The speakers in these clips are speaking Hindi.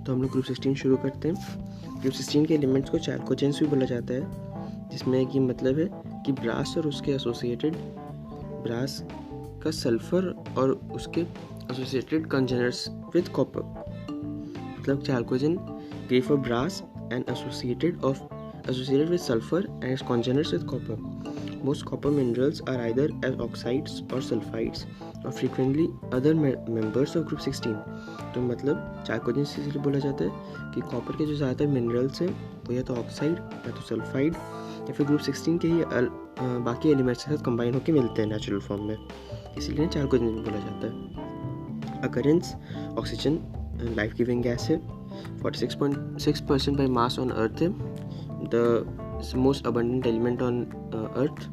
तो हम लोग ग्रुप 16 शुरू करते हैं। ग्रुप 16 के एलिमेंट्स को चाल्कोजेंस भी बोला जाता है, जिसमें कि मतलब है कि ब्रास और उसके एसोसिएटेड ब्रास का सल्फर और उसके एसोसिएटेड कंजनर्स विद कॉपर। मतलब chalcogen grey for brass and associated with sulfur and its congeners with copper. Most copper minerals are either as oxides or sulfides or frequently other members of group 16. तो मतलब चाल्कोजेन से इसलिए बोला जाता है कि कॉपर के जो ज़्यादातर मिनरल्स हैं वो या तो ऑक्साइड या तो सल्फाइड या फिर ग्रुप 16 के ही बाकी एलिमेंट्स के साथ कंबाइन होकर मिलते हैं नेचुरल फॉर्म में, इसीलिए चाल्कोजेन भी बोला जाता है। Occurrence oxygen life giving gas है, 46.6% by mass on earth है, the most abundant element on earth.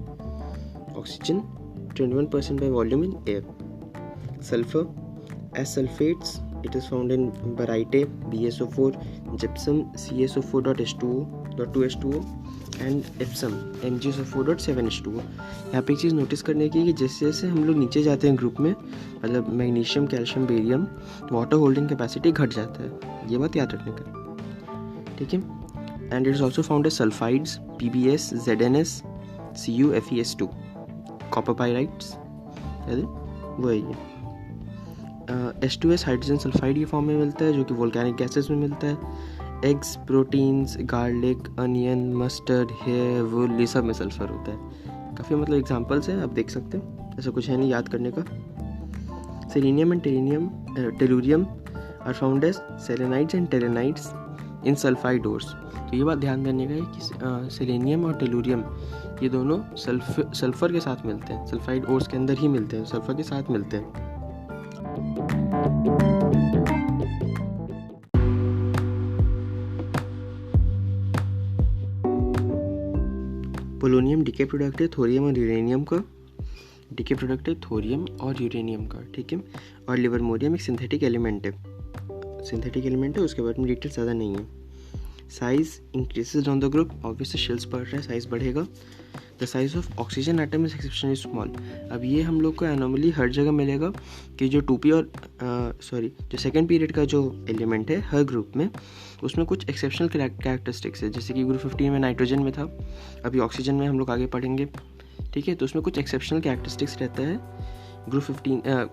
Oxygen 21% by volume in air. Sulfur as sulfates, it is found in baryte BSO4, gypsum CaSO4.2H2O and epsom MgSO4.7H2O। यहाँ पे एक चीज़ नोटिस करने की कि जैसे जैसे हम लोग नीचे जाते हैं ग्रुप में, मतलब magnesium calcium barium, water holding capacity घट जाता है, ये बात याद रखने का, ठीक है। And it is also found as sulfides PbS ZnS Cu FeS2 copper pyrites, वो है ये। H2S हाइड्रोजन सल्फाइड के फॉर्म में मिलता है, जो कि वोल्केनिक गैसेस में मिलता है। Eggs, proteins, garlic, onion, mustard, hair, wool, ये सब में सल्फर होता है। काफ़ी मतलब एग्जांपल्स हैं, आप देख सकते हैं, ऐसा कुछ है नहीं याद करने का। Selenium and tellurium are found as selenides and tellurides in sulphide ores. तो ये बात ध्यान देने का है कि सेलेनियम और टेलुरियम ये दोनों सल्फर के साथ मिलते हैं, सल्फाइड ओर्स के अंदर ही मिलते हैं, सल्फर के साथ मिलते हैं। पोलोनियम डीके प्रोडक्ट है थोरियम और यूरेनियम का, डीके प्रोडक्ट है थोरियम और यूरेनियम का, ठीक है। और लिवरमोरियम एक सिंथेटिक एलिमेंट है, उसके बारे में डिटेल ज़्यादा नहीं है। Size increases on the group, obviously shells बढ़ रहा है, साइज बढ़ेगा। The size of oxygen atom is exceptionally small. अब ये हम लोग को एनोमली हर जगह मिलेगा कि जो 2p और जो सेकेंड पीरियड का जो एलिमेंट है हर ग्रुप में, उसमें कुछ एक्सेप्शनल कैरेक्टरिस्टिक्स है, जैसे कि ग्रुप 15 में नाइट्रोजन में था, अभी ऑक्सीजन में हम लोग आगे पढ़ेंगे, ठीक है। तो उसमें कुछ एक्सेप्शनल कैरेक्टरिस्टिक्स रहता है ग्रुप 15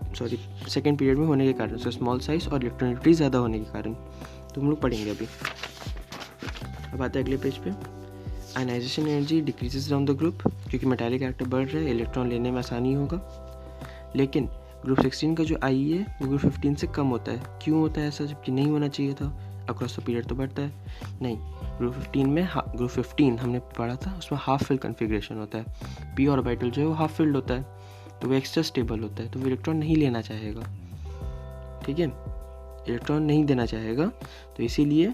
सेकेंड पीरियड में होने के कारण, सो स्मॉल साइज और इलेक्ट्रॉनिटी ज़्यादा होने के कारण, तो हम लोग पढ़ेंगे अभी। अब आते हैं अगले पेज पे। Ionization energy decreases around the group, क्योंकि मेटालिक कैरेक्टर बढ़ रहा है, इलेक्ट्रॉन लेने में आसानी होगा। लेकिन ग्रुप 16 का जो आई है वो ग्रुप 15 से कम होता है। क्यों होता है ऐसा, जबकि नहीं होना चाहिए था? अक्रॉस द पीरियड तो बढ़ता है नहीं। ग्रुप 15 हमने पढ़ा था, उसमें हाफ फिल कन्फिग्रेशन होता है, पी ऑर्बिटल जो है वो हाफ फिल्ड होता है, तो वो एक्स्ट्रा स्टेबल होता है, तो वो इलेक्ट्रॉन नहीं लेना चाहेगा, ठीक है, इलेक्ट्रॉन नहीं देना चाहेगा। तो इसीलिए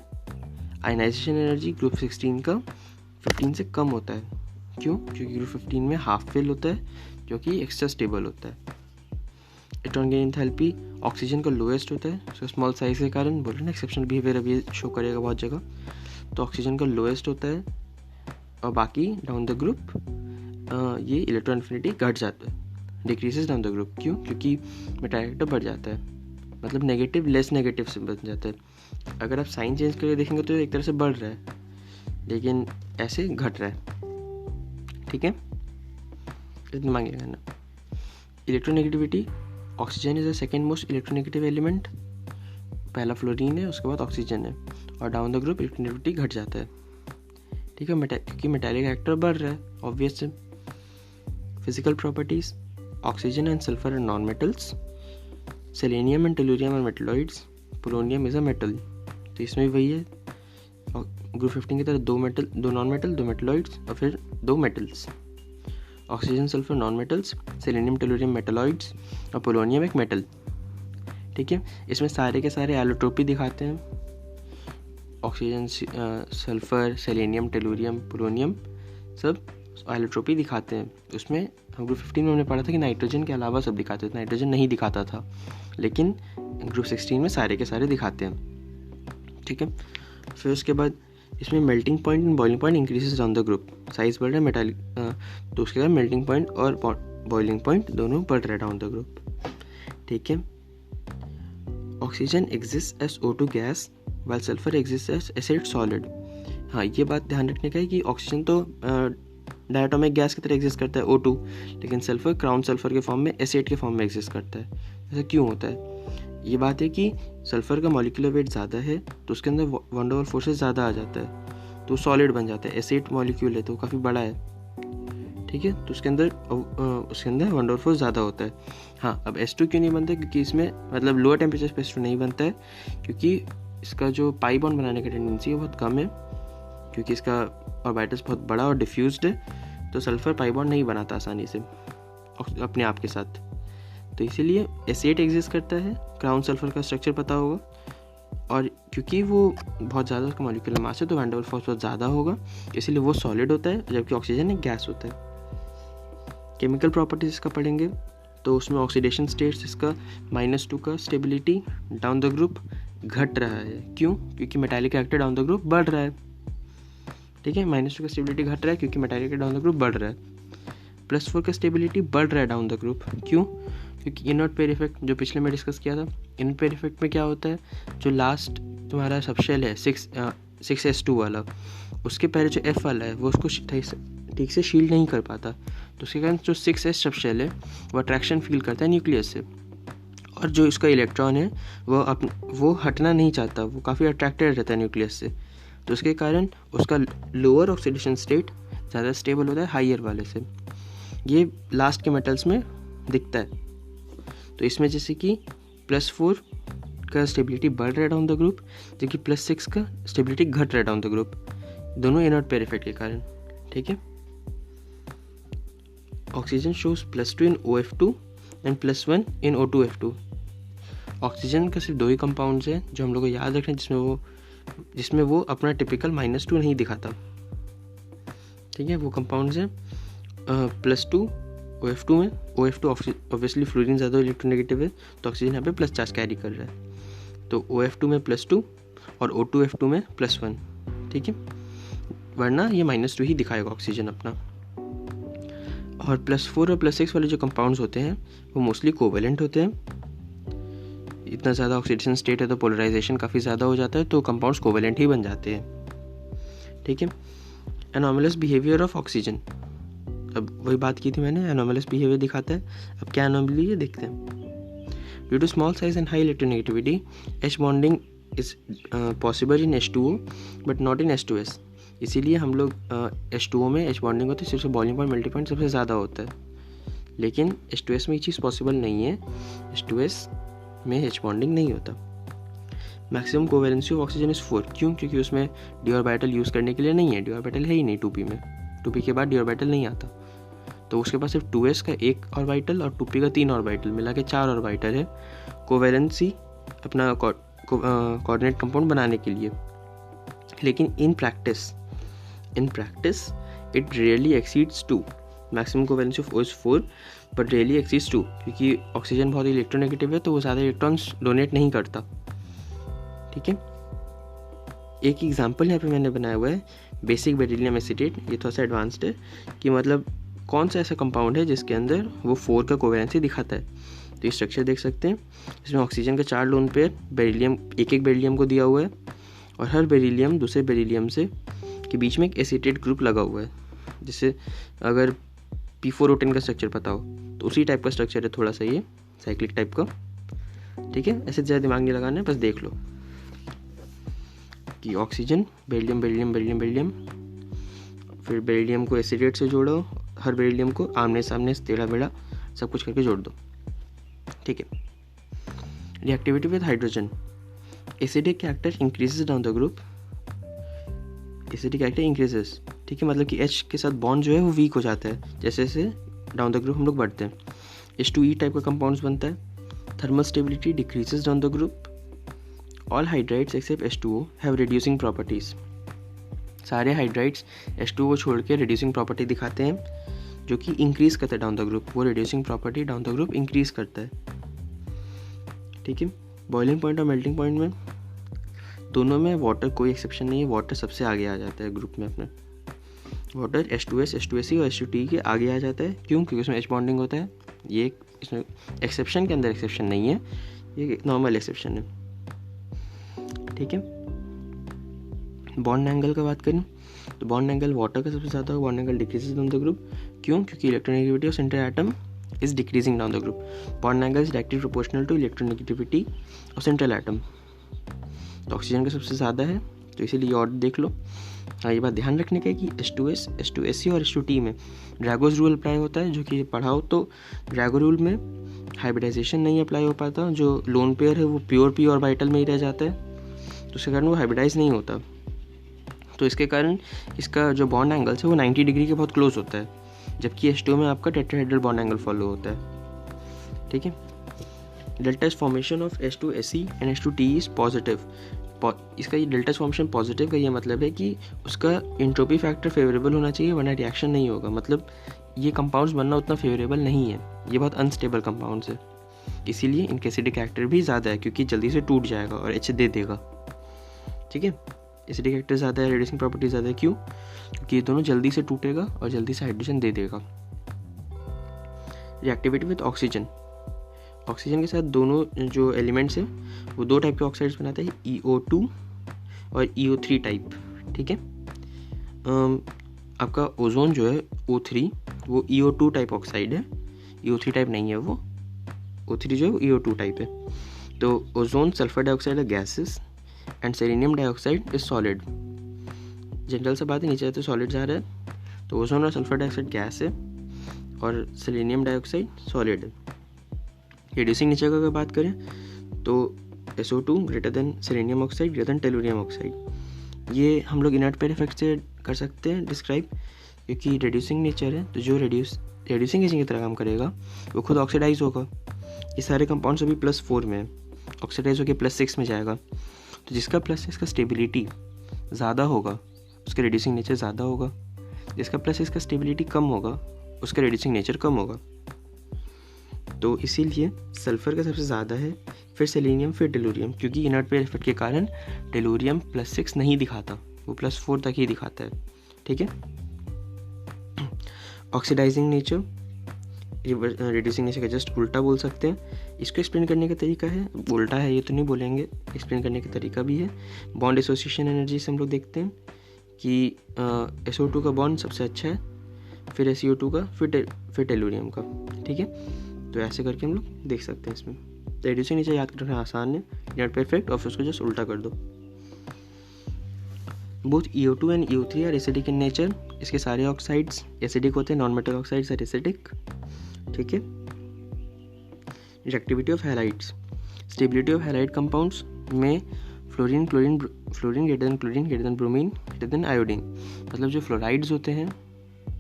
आयनाइजेशन एनर्जी ग्रुप 16 का 15 से कम होता है। क्यों? क्योंकि ग्रुप 15 में हाफ फिल होता है, जो कि एक्स्ट्रा स्टेबल होता है। इलेक्ट्रॉन गेन एंथैल्पी ऑक्सीजन का लोएस्ट होता है, सो स्मॉल साइज के कारण बोल रहे ना एक्सेप्शनल बिहेवियर अभी शो करेगा बहुत जगह, तो ऑक्सीजन का लोएस्ट होता है, और बाकी डाउन द ग्रुप ये इलेक्ट्रॉन एफिनिटी घट जाता है, डिक्रीजेस डाउन द ग्रुप। क्यों? क्योंकि मेटालिक बढ़ जाता है, मतलब नेगेटिव लेस नेगेटिव से बन जाता है। अगर आप साइन चेंज करके देखेंगे तो एक तरह से बढ़ रहा है, लेकिन ऐसे घट रहा है, ठीक है, इतना मांगेगा ना। Electronegativity oxygen is the second most electronegative element, पहला फ्लोरीन है, उसके बाद ऑक्सीजन है, और डाउन द ग्रुप इलेक्ट्रोनेगेटिविटी घट जाता है, ठीक है, क्योंकि मेटालिक कैरेक्टर बढ़ रहा है, ऑब्वियस है। Physical properties oxygen and sulphur are non metals, selenium and tellurium are metalloids, polonium is a metal. तो इसमें भी वही है, ग्रुप 15 की तरह दो नॉन मेटल, दो मेटलॉइड्स और फिर दो metals. Oxygen sulphur non metals, selenium tellurium metalloids और पोलोनियम एक मेटल, ठीक है। इसमें सारे के सारे एलोट्रोपी दिखाते हैं, oxygen sulphur selenium tellurium polonium सब एलोट्रोपी दिखाते हैं। उसमें हम ग्रुप 15 में हमने पढ़ा था कि नाइट्रोजन के अलावा सब दिखाते थे, नाइट्रोजन नहीं दिखाता था, लेकिन ग्रुप 16 में सारे के सारे दिखाते हैं, ठीक है। फिर उसके बाद इसमें melting point and boiling point increases on the group, size बढ़ रहा है मेटालिक, तो उसके बाद मेल्टिंग पॉइंट और बॉइलिंग पॉइंट दोनों बढ़ रहा है डाउन द ग्रुप, ठीक है। Oxygen exist as O2 gas while sulphur exist as acid solid. हाँ, ये बात ध्यान रखने का है कि ऑक्सीजन तो डायटोमिक गैस की तरह एग्जिस्ट करता है O2, लेकिन सल्फर क्राउन सल्फर के फॉर्म में एसिड के फॉर्म में एग्जिस्ट करता है। ऐसा क्यों होता है? ये बात है कि सल्फर का मॉलिक्यूलर वेट ज़्यादा है तो उसके अंदर वन ओवर फोर्सेस ज़्यादा आ जाता है, तो सॉलिड बन जाता है। एसिड मॉलिक्यूल है तो काफ़ी बड़ा है, ठीक है, तो उसके अंदर वन ओवर फोर्स ज़्यादा होता है। हाँ, अब H2 क्यों नहीं बनता? क्योंकि इसमें मतलब लोअर टेम्परेचर पे H2 नहीं बनता है, क्योंकि इसका जो पाई बॉन्ड बनाने की टेंडेंसी है बहुत कम है, क्योंकि इसका ऑर्बिटल्स बहुत बड़ा और डिफ्यूज्ड है, तो सल्फर पाई बॉन्ड नहीं बनाता आसानी से अपने आप के साथ। तो इसीलिए S8 एग्जिस्ट करता है, क्राउन सल्फर का स्ट्रक्चर पता होगा, और क्योंकि वो बहुत ज़्यादा उसका मॉलिक्यूलर मास है तो वैन डेर वाल्स फोर्स बहुत ज़्यादा होगा, इसीलिए वो सॉलिड होता है, जबकि ऑक्सीजन एक गैस होता है। केमिकल प्रॉपर्टीज इसका पढ़ेंगे तो उसमें ऑक्सीडेशन स्टेट्स इसका -2 का स्टेबिलिटी डाउन द ग्रुप घट रहा है। क्यों? क्योंकि metallic character down the group बढ़ रहा है, ठीक है। -2 का स्टेबिलिटी घट रहा है क्योंकि metallic character down the group बढ़ रहा है। +4 का स्टेबिलिटी बढ़ रहा है डाउन द ग्रुप। क्यों? क्योंकि इनर्ट पेयर इफेक्ट जो पिछले में डिस्कस किया था, इनर्ट पेयर इफेक्ट में क्या होता है, जो लास्ट तुम्हारा सबशेल है 6s2 वाला, उसके पहले जो F वाला है वो उसको ठीक से शील्ड नहीं कर पाता, तो उसके कारण जो 6s सबशेल है वो अट्रैक्शन फील करता है न्यूक्लियस से, और जो इसका इलेक्ट्रॉन है वो हटना नहीं चाहता, वो काफ़ी अट्रैक्टेड रहता है न्यूक्लियस से, तो उसके कारण उसका लोअर ऑक्सीडेशन स्टेट ज़्यादा स्टेबल होता है हाइयर वाले से। ये लास्ट के मेटल्स में दिखता है। तो इसमें जैसे कि +4 का स्टेबिलिटी बढ़ रहा है डाउन द ग्रुप, जबकि +6 का स्टेबिलिटी घट रहा है डाउन द ग्रुप, दोनों इनर्ट पेयर इफेक्ट के कारण, ठीक है। Oxygen shows +2 in OF2 and +1 in O2F2। Oxygen का सिर्फ 2 ही कंपाउंड्स हैं जो हम लोग को याद रखना है, जिसमें वो अपना टिपिकल -2 नहीं दिखाता, ठीक है। वो कंपाउंड्स हैं +2 OF2 में। OF2 ऑब्वियसली फ्लोरीन ज़्यादा इलेक्ट्रोनेगेटिव है, तो ऑक्सीजन यहाँ पे प्लस चार्ज कैरी कर रहा है, तो OF2 में +2 और O2F2 में +1, ठीक है, वरना ये -2 ही दिखाएगा ऑक्सीजन अपना। और +4 और +6 वाले जो कंपाउंड्स होते हैं वो मोस्टली कोवेलेंट होते हैं। इतना ज़्यादा ऑक्सीडेशन स्टेट है तो पोलराइजेशन काफ़ी ज़्यादा हो जाता है, तो कंपाउंड्स कोवेलेंट ही बन जाते हैं, ठीक है। एनोमलस बिहेवियर ऑफ ऑक्सीजन, अब वही बात की थी मैंने, एनोमलस बिहेवियर दिखाता है। अब क्या एनोमली है देखते हैं। Due to small size and high electronegativity H bonding is possible in H2O but not in H2S। इसीलिए हम लोग H2O में H बॉन्डिंग होती है, सिर्फ बॉइलिंग पॉइंट मेल्टिंग पॉइंट सबसे ज़्यादा होता है, लेकिन H2S में ये चीज़ पॉसिबल नहीं है। H2S में H बॉन्डिंग नहीं होता। Maximum covalency of oxygen is 4। क्यों? क्योंकि उसमें डी ऑर्बिटल यूज़ करने के लिए नहीं है, डी ऑर्बिटल है ही नहीं 2p में, 2p के बाद डी ऑर्बिटल नहीं आता, तो उसके पास सिर्फ 2s का 1 ऑर्बिटल और 2p का 3 ऑर्बिटल मिला के 4 ऑर्बिटल है कोवेलेंसी अपना कोऑर्डिनेट कंपाउंड बनाने के लिए। लेकिन in practice it rarely exceeds 2। Maximum covalency of O is 4 but rarely exceeds 2, क्योंकि ऑक्सीजन बहुत इलेक्ट्रोनेगेटिव है तो वो ज़्यादा इलेक्ट्रॉन्स डोनेट नहीं करता, ठीक है। एक एग्जांपल यहाँ पे मैंने बनाया हुआ है बेसिक बेरिलियम एसीटेट। ये थोड़ा सा एडवांस्ड है कि मतलब कौन सा ऐसा कंपाउंड है जिसके अंदर वो 4 का कोवेलेंसी दिखाता है। तो ये स्ट्रक्चर देख सकते हैं, इसमें ऑक्सीजन का 4 लोन पेयर बेरिलियम एक बेरिलियम को दिया हुआ है, और हर बेरिलियम दूसरे बेरिलियम से के बीच में एक एसीटेट ग्रुप लगा हुआ है। जिससे अगर P4O10 का स्ट्रक्चर पता हो तो उसी टाइप का स्ट्रक्चर है, थोड़ा सा ये साइक्लिक टाइप का, ठीक है। ऐसे ज़्यादा दिमाग नहीं लगाना है, बस देख लो कि oxygen beryllium beryllium beryllium beryllium, फिर बेरिलियम को एसीटेट से जोड़ो, हर बेरिलियम को आमने सामने टेढ़ा मेढ़ा सब कुछ करके जोड़ दो, ठीक है। Reactivity with hydrogen, acidic character increases down the group, acidic character increases, ठीक है, मतलब कि H के साथ बॉन्ड जो है वो वीक हो जाता है जैसे जैसे डाउन द ग्रुप हम लोग बढ़ते हैं। H2E टाइप का कंपाउंड्स बनता है। Thermal stability decreases down the group. All hydrides except H2O have reducing properties. सारे हाइड्राइड्स H2O छोड़ के रिड्यूसिंग प्रॉपर्टी दिखाते हैं जो कि इंक्रीज करता है डाउन द ग्रुप, वो reducing property down the group increase करता है, ठीक है। बॉइलिंग पॉइंट और मेल्टिंग पॉइंट में दोनों में वाटर कोई एक्सेप्शन नहीं है, वाटर सबसे आगे आ जाता है ग्रुप में अपने। वाटर H2S H2SE और H2T के आगे आ जाता है। क्यों? क्योंकि उसमें H बॉन्डिंग होता है। ये इसमें एक्सेप्शन के अंदर एक्सेप्शन नहीं है, ये एक नॉर्मल एक्सेप्शन है, ठीक है। बॉन्ड एंगल का बात करें तो बॉन्ड एंगल वाटर का सबसे ज़्यादा होगा, bond angle decreases down the group. क्यों? क्योंकि electronegativity of central atom is decreasing down the group. Bond angle is directly proportional to electronegativity of central atom. तो ऑक्सीजन का सबसे ज़्यादा है, तो इसीलिए और देख लो। हाँ, ये बात ध्यान रखने का है कि H2S, H2SC और H2T में ड्रैगोज रूल अप्लाई होता है, जो कि पढ़ाओ तो ड्रैगो रूल में हाइब्रिडाइजेशन नहीं अप्लाई हो पाता, जो लोन पेयर है वो प्योर पी ऑर्बिटल में ही रह जाता है, तो उसके कारण वो हाइब्रिडाइज नहीं होता। तो इसके कारण इसका जो बॉन्ड एंगल्स है वो 90 डिग्री के बहुत क्लोज होता है, जबकि H2 में आपका टेट्राहेड्रल बॉन्ड एंगल फॉलो होता है। ठीक है। Delta formation of H2SE and H2T is positive. इसका ये डेल्टा फॉर्मेशन पॉजिटिव का ये मतलब है कि उसका एंट्रोपी फैक्टर फेवरेबल होना चाहिए, वरना रिएक्शन नहीं होगा। मतलब ये कंपाउंड्स बनना उतना फेवरेबल नहीं है, ये बहुत अनस्टेबल कंपाउंड्स है, इसीलिए इनके एसिडिक कैरेक्टर भी ज़्यादा है, क्योंकि जल्दी से टूट जाएगा और H दे देगा। ठीक है, एसिडिक कैरेक्टर ज़्यादा है, रेड्यूसिंग प्रॉपर्टी ज़्यादा है। क्यों? क्योंकि ये दोनों जल्दी से टूटेगा और जल्दी से हाइड्रोजन दे देगा। रिएक्टिविटी विद ऑक्सीजन, ऑक्सीजन के साथ दोनों जो एलिमेंट्स हैं वो दो टाइप के ऑक्साइड्स बनाते हैं, EO2 और EO3 टाइप। ठीक है। आपका ओजोन जो है O3 वो EO2 टाइप ऑक्साइड है, EO3 टाइप नहीं है वो। O3 जो है वो EO2 टाइप है। तो ओजोन सल्फर डाइऑक्साइड है gases and selenium dioxide is solid. General से बात है, नीचे तो सॉलिड जा रहा है, तो ओजोन और सल्फर डाइऑक्साइड गैस है और सेलेनियम डाइऑक्साइड सॉलिड है। रिड्यूसिंग नेचर का अगर बात करें तो SO2 greater than selenium oxide greater than tellurium oxide. ये हम लोग इनर्ट पेयर इफेक्ट से कर सकते हैं डिस्क्राइब, क्योंकि रिड्यूसिंग नेचर है, तो जो रिड्यूसिंग एजेंट की तरह काम करेगा वो खुद ऑक्सीडाइज होगा। ये सारे कंपाउंड्स अभी +4 में है, ऑक्सीडाइज होकर +6 में जाएगा। तो जिसका +6 का स्टेबिलिटी ज़्यादा होगा उसका रिड्यूसिंग नेचर ज़्यादा होगा, जिसका +6 का स्टेबिलिटी कम होगा उसका रिड्यूसिंग नेचर कम होगा। तो इसीलिए सल्फर का सबसे ज़्यादा है, फिर सेलेनियम, फिर टेलुरियम, क्योंकि इनर्ट पेयर इफेक्ट के कारण टेलुरियम +6 नहीं दिखाता, वो +4 तक ही दिखाता है। ठीक है। ऑक्सीडाइजिंग नेचर, रिड्यूसिंग नेचर का जस्ट उल्टा बोल सकते हैं। इसको एक्सप्लेन करने का तरीका है, उल्टा है ये तो नहीं बोलेंगे, एक्सप्लेन करने का तरीका भी है। बॉन्ड एसोसिएशन एनर्जी से हम लोग देखते हैं कि SO2 का बॉन्ड सबसे अच्छा है, फिर SiO2 का, फिर टेलुरियम का। ठीक है। तो ऐसे करके हम लोग देख सकते हैं इसमें। तो रिड्यूसिंग नेचर याद करना आसान है, इनर्ट पेयर इफेक्ट और फिर उसको जस्ट उल्टा कर दो। Both EO2 and EO3 are acidic in nature. इसके सारे ऑक्साइड्स एसिडिक होते हैं, non metal oxides are acidic. ठीक है। Reactivity of halides, stability of halide compounds में fluorine greater than chlorine greater than bromine greater than iodine. मतलब जो फ्लोराइड्स होते हैं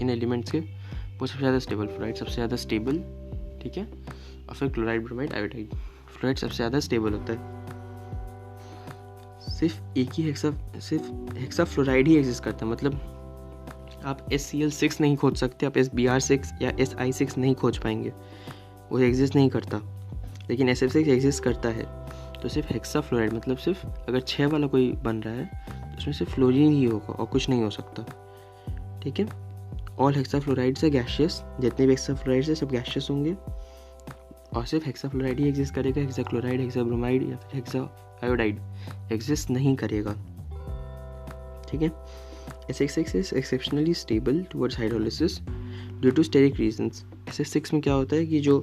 इन एलिमेंट्स के वो सबसे ज़्यादा स्टेबल, फ्लोराइड सबसे ज़्यादा स्टेबल। ठीक है। और फिर क्लोराइड, ब्रोमाइड, आयोडाइड। फ्लोराइड सबसे ज़्यादा स्टेबल होता है। सिर्फ एक ही हेक्सा फ्लोराइड ही एग्जिस्ट करता है। मतलब आप SCl6 नहीं खोज सकते, आप SBr6 या Si6 नहीं खोज पाएंगे, वो एग्जिस्ट नहीं करता। लेकिन SF6 एग्जिस्ट करता है। तो सिर्फ हेक्सा फ्लोराइड, मतलब सिर्फ अगर 6 वाला कोई बन रहा है तो उसमें सिर्फ फ्लोरीन ही होगा और कुछ नहीं हो सकता। ठीक है। ऑल हेक्सा फ्लोराइड्स है गैशियस, जितने भी हेक्सा फ्लोराइड्स है सब गैशियस होंगे और सिर्फ हेक्सा फ्लोराइड ही एग्जिस्ट करेगा। हेक्सा क्लोराइड, हेक्सा ब्रोमाइड या फिर हेक्सा आयोडाइड एग्जिस्ट नहीं करेगा। ठीक है। SF6 is exceptionally stable towards hydrolysis due to steric reasons. SF6 में क्या होता है कि जो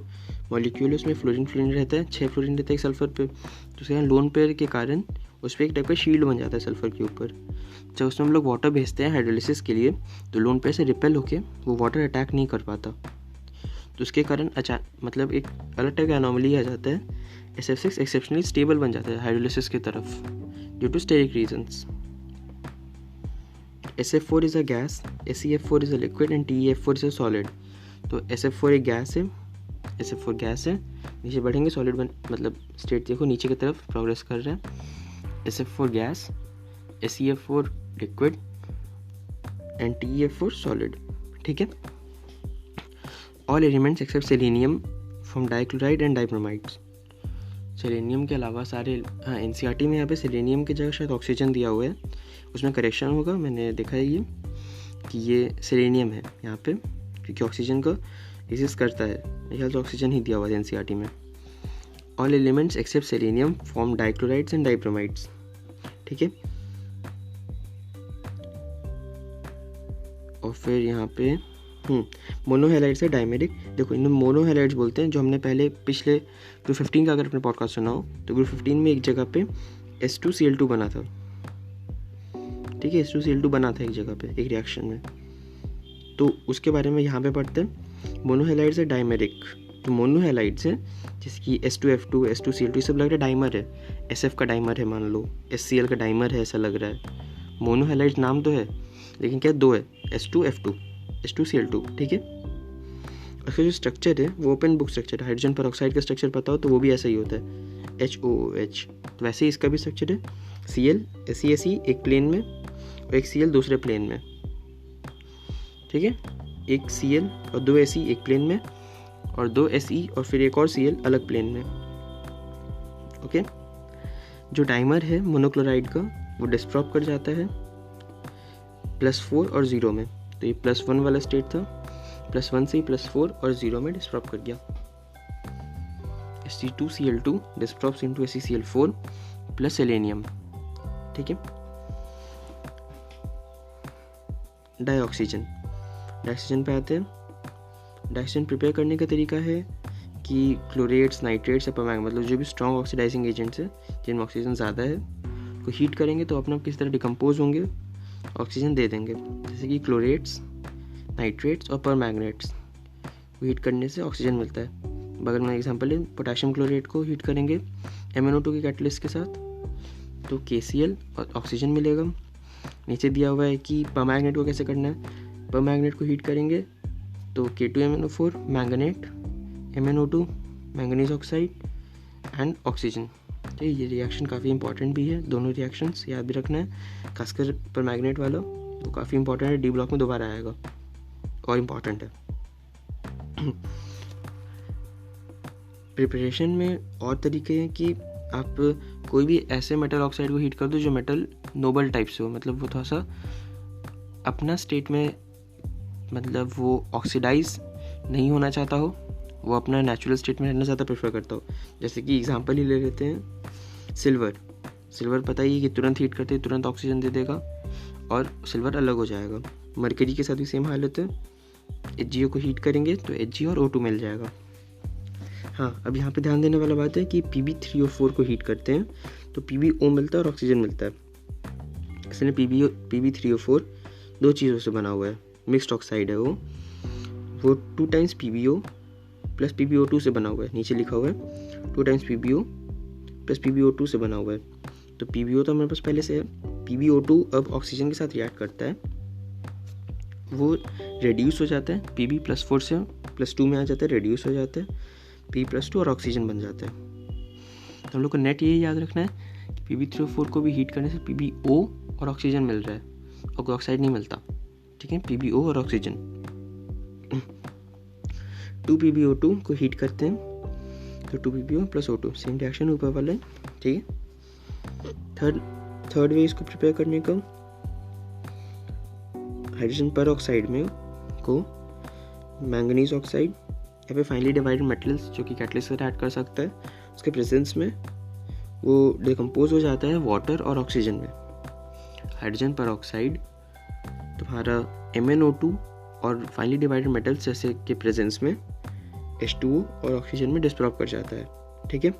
मॉलिक्यूल है उसमें फ्लोरीन रहता है, 6 फ्लोरीन रहता है सल्फर पे, तो उसके कारण लोन पेयर के कारण उस पर एक टाइप का शील्ड बन जाता है सल्फर के ऊपर। जब उसमें हम लोग वाटर भेजते हैं हाइड्रोलिसिस के लिए तो लोन पेयर से रिपेल होके वो वाटर अटैक नहीं कर पाता, तो उसके कारण मतलब एक अलग टाइप का एनोमली आ जाता है। SF6 एक्सेप्शनली स्टेबल बन जाता है हाइड्रोलिसिस की तरफ due to steric reasons. SF4 is a gas, SeF4 is a liquid and TeF4 is a solid. तो SF4 एक गैस है, SF4 गैस है, नीचे बढ़ेंगे सॉलिड मतलब स्टेट देखो नीचे की तरफ प्रोग्रेस कर रहा है। SF4 gas, SeF4 liquid and TeF4 solid. ठीक है। All elements except selenium from dichloride and dibromides. Selenium के अलावा सारे, हाँ NCERT में यहाँ पे सेलेनियम की जगह शायद ऑक्सीजन दिया हुआ है, उसमें करेक्शन होगा, मैंने देखा है ये कि ये सेलेनियम है यहाँ पे, क्योंकि ऑक्सीजन को एग्जिस्ट करता है, मेरे ख्याल से ऑक्सीजन ही दिया हुआ है NCERT में। All elements except selenium form dichlorides and dibromides. ठीक है। और फिर यहाँ पे मोनोहेलाइड से डाइमेरिक। देखो इन्हें मोनोहेलाइड्स बोलते हैं, जो हमने पहले पिछले ग्रुप 15 का अगर अपने पॉडकास्ट सुना हो तो ग्रुप 15 में एक जगह पे H2Cl2 बना था, ठीक है, H2Cl2 बना था एक जगह पे एक रिएक्शन में, तो उसके बारे में यहाँ पे पढ़ते हैं। मोनोहेलाइड्स है डाइमेरिक, तो मोनोहेलाइड्स है जिसकी H2F2 H2Cl2 सब लग रहा है डाइमर है, SF का डाइमर है, मान लो HCl का डाइमर है, ऐसा लग रहा है। मोनोहेलाइड्स नाम तो है लेकिन क्या दो है, H2F2 H2Cl2, ठीक है। उसका जो स्ट्रक्चर है वो ओपन बुक स्ट्रक्चर है। हाइड्रोजन पर ऑक्साइड का स्ट्रक्चर पता हो तो वो भी ऐसा ही होता है, HOOH। तो वैसे ही इसका भी स्ट्रक्चर है, Cl SeSe एक प्लेन में और एक Cl दूसरे प्लेन में, ठीक है, एक Cl और दो Se एक प्लेन में और दो Se और फिर एक और Cl अलग प्लेन में, ओके। जो डाइमर है मोनोक्लोराइड का वो डिस्टॉर्ब कर जाता है +4 और 0 में, तो ये +1 वाला स्टेट था, +1 से +4 और 0 में डिस्टॉर्ब कर गया। H2Cl2 डिस्टॉर्ब्स into HeCl4 plus selenium, ठीक है। डाइऑक्सीजन पे आते हैं। डाइऑक्सीजन प्रिपेयर करने का तरीका है कि क्लोरेट्स, नाइट्रेट्स या परमैंगनेट, मतलब जो भी स्ट्रॉन्ग ऑक्सीडाइजिंग एजेंट्स है जिनमें ऑक्सीजन ज़्यादा है, को हीट करेंगे तो अपने आप किस तरह डिकम्पोज होंगे, ऑक्सीजन दे देंगे। जैसे कि क्लोरेट्स, नाइट्रेट्स और परमैंगनेट्स को हीट करने से ऑक्सीजन मिलता है। बगल में एग्जांपल है, पोटेशियम क्लोरेट को हीट करेंगे MnO2 के कैटलिस्ट के साथ तो KCl और ऑक्सीजन मिलेगा। नीचे दिया हुआ है कि परमैंगनेट को कैसे करना है, परमैंगनेट को हीट करेंगे तो K2MnO4, manganate, MnO2, manganese oxide and oxygen. तो ये रिएक्शन काफ़ी इंपॉर्टेंट भी है, दोनों रिएक्शंस याद भी रखना है, खासकर परमैंगनेट वाला तो काफ़ी इंपॉर्टेंट है, डी ब्लॉक में दोबारा आएगा और इम्पॉर्टेंट है। प्रिपरेशन में और तरीके हैं कि आप कोई भी ऐसे मेटल ऑक्साइड को हीट कर दो जो मेटल नोबल टाइप से हो, मतलब वो थोड़ा सा अपना स्टेट में, मतलब वो ऑक्सीडाइज नहीं होना चाहता हो, वो अपना नेचुरल स्टेट में रहना ज़्यादा प्रेफर करता हो। जैसे कि एग्जांपल ही ले लेते हैं सिल्वर पता ही कि तुरंत हीट करते ही तुरंत ऑक्सीजन दे देगा और सिल्वर अलग हो जाएगा। मरकरी के साथ भी सेम हालत है, HgO को हीट करेंगे तो Hg और O2 मिल जाएगा। हाँ, अब यहाँ पे ध्यान देने वाला बात है कि Pb3O4 को हीट करते हैं तो PbO मिलता है और ऑक्सीजन मिलता है। इसलिए Pb3O4 दो चीज़ों से बना हुआ है, मिक्स्ड ऑक्साइड है वो 2 टाइम्स PbO प्लस PbO2 से बना हुआ है। नीचे लिखा हुआ है 2 टाइम्स PbO प्लस PbO2 से बना हुआ है। तो PbO तो हमारे पास पहले से है, PbO2 अब ऑक्सीजन के साथ रिएक्ट करता है, वो रेड्यूस हो जाता है, Pb+4 से +2 में आ जाता है, रेड्यूस हो जाता है, P+2 और ऑक्सीजन बन जाता है। तो हम लोग को नेट यही याद रखना है कि Pb3O4 को भी हीट करने से PbO और ऑक्सीजन मिल रहा है और कोई ऑक्साइड नहीं मिलता, ठीक है, PbO और ऑक्सीजन। 2PbO2 को हीट करते हैं तो 2PbO plus O2, same reaction ऊपर वाला है, ठीक है। थर्ड वे इसको प्रिपेयर करने का, हाइड्रोजन पर ऑक्साइड में को मैंगनीज ऑक्साइड या फिर फाइनली डिवाइडेड मेटल्स जो कि कैटलिस्ट से ऐड कर सकता है, उसके प्रेजेंस में वो डिकम्पोज हो जाता है वाटर और ऑक्सीजन में। हाइड्रोजन पर ऑक्साइड तुम्हारा MnO2 और फाइनली डिवाइडेड मेटल्स जैसे के प्रेजेंस में H2O और ऑक्सीजन में डिस्टॉर्ब कर जाता है, ठीक है।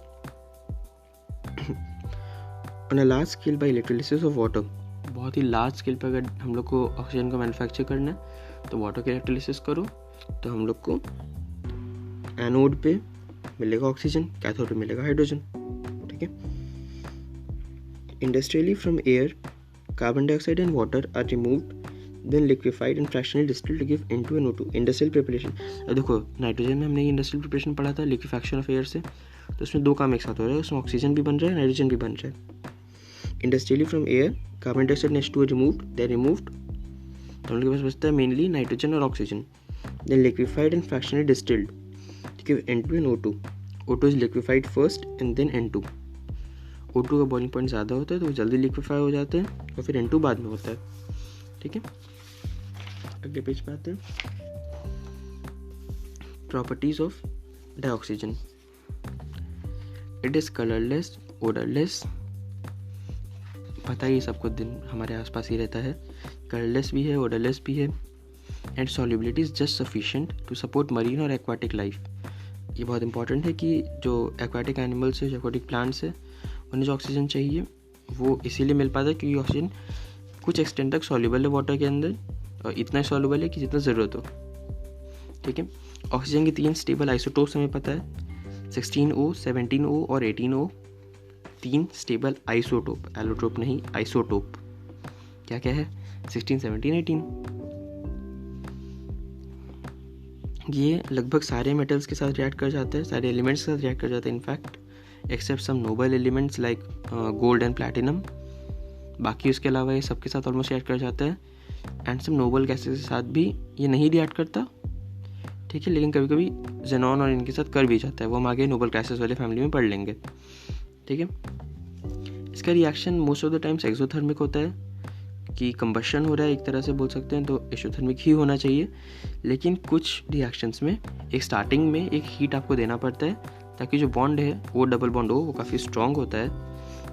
On a large scale bye electrolysis of water, बहुत ही लार्ज स्केल पर अगर हम लोग को ऑक्सीजन को मैन्युफैक्चर करना है तो वाटर के इलेक्ट्रोलिसिस करो तो हम लोग को एनोड पे मिलेगा ऑक्सीजन, कैथोड पे मिलेगा हाइड्रोजन, ठीक है। Industrially from air carbon dioxide and water are removed then liquefied and fractionally distilled to give N2NO2 industrial preparation. अब देखो नाइट्रोजन में हमने इंडस्ट्रियल प्रिपरेशन पढ़ा था लिक्विफैक्शन ऑफ एयर से, तो उसमें दो काम एक साथ हो रहा है, उसमें ऑक्सीजन भी बन रहा है, नाइट्रोजन भी बन रहा है। Industrially from air carbon dioxide and H2O removed, they removed, तो हम लोग के पास बचता है मेनली नाइट्रोजन और oxygen. Then liquefied and fractionally distilled to give N2 and O2. O2 is liquefied first and then N2. O2 का बॉइलिंग पॉइंट ज़्यादा होता है तो वो जल्दी लिक्विफाई हो जाते हैं और फिर N2 बाद में होता है, ठीक है। अगले पेज पे आते हैं, properties of dioxygen. It is colourless, odourless, पता ही सबको दिन हमारे आसपास ही रहता है, कलरलेस भी है, ओडरलेस भी है, and solubility is just sufficient to support marine और एक्वाटिक लाइफ। ये बहुत इंपॉर्टेंट है कि जो एक्वाटिक एनिमल्स है, जो एक्वाटिक प्लांट्स है, उन्हें जो ऑक्सीजन चाहिए वो इसीलिए मिल पाता है क्योंकि ऑक्सीजन कुछ एक्सटेंट तक सॉल्युबल है वाटर के अंदर, और इतना सॉल्युबल है कि जितना ज़रूरत हो। ठीक है, ऑक्सीजन के 3 स्टेबल आइसोटोप्स हमें पता है, 16O, 17O और 18O। 3 स्टेबल आइसोटोप, एलोट्रोप नहीं, आइसोटोप। क्या क्या है? 16, 17, 18। ये लगभग सारे मेटल्स के साथ रिएक्ट कर जाता है, सारे एलिमेंट्स के साथ रिएक्ट कर जाता है in fact, except some noble elements like gold and platinum. बाकी उसके अलावा ये सबके साथ ऑलमोस्ट रिएक्ट कर जाता है। एंड सम नोबल गैसेस के साथ भी ये नहीं रिएक्ट करता, ठीक है, लेकिन कभी कभी जेनॉन और इनके साथ कर भी जाता है, वो हम आगे नोबल गैसेस वाले फैमिली में पढ़ लेंगे। ठीक है, इसका reaction most of the times exothermic होता है कि कंबशन हो रहा है एक तरह से बोल सकते हैं, तो एक्सोथर्मिक ही होना चाहिए। लेकिन कुछ रिएक्शंस में एक स्टार्टिंग में एक हीट आपको देना पड़ता है ताकि जो बॉन्ड है वो डबल बॉन्ड हो, वो काफ़ी स्ट्रॉन्ग होता है,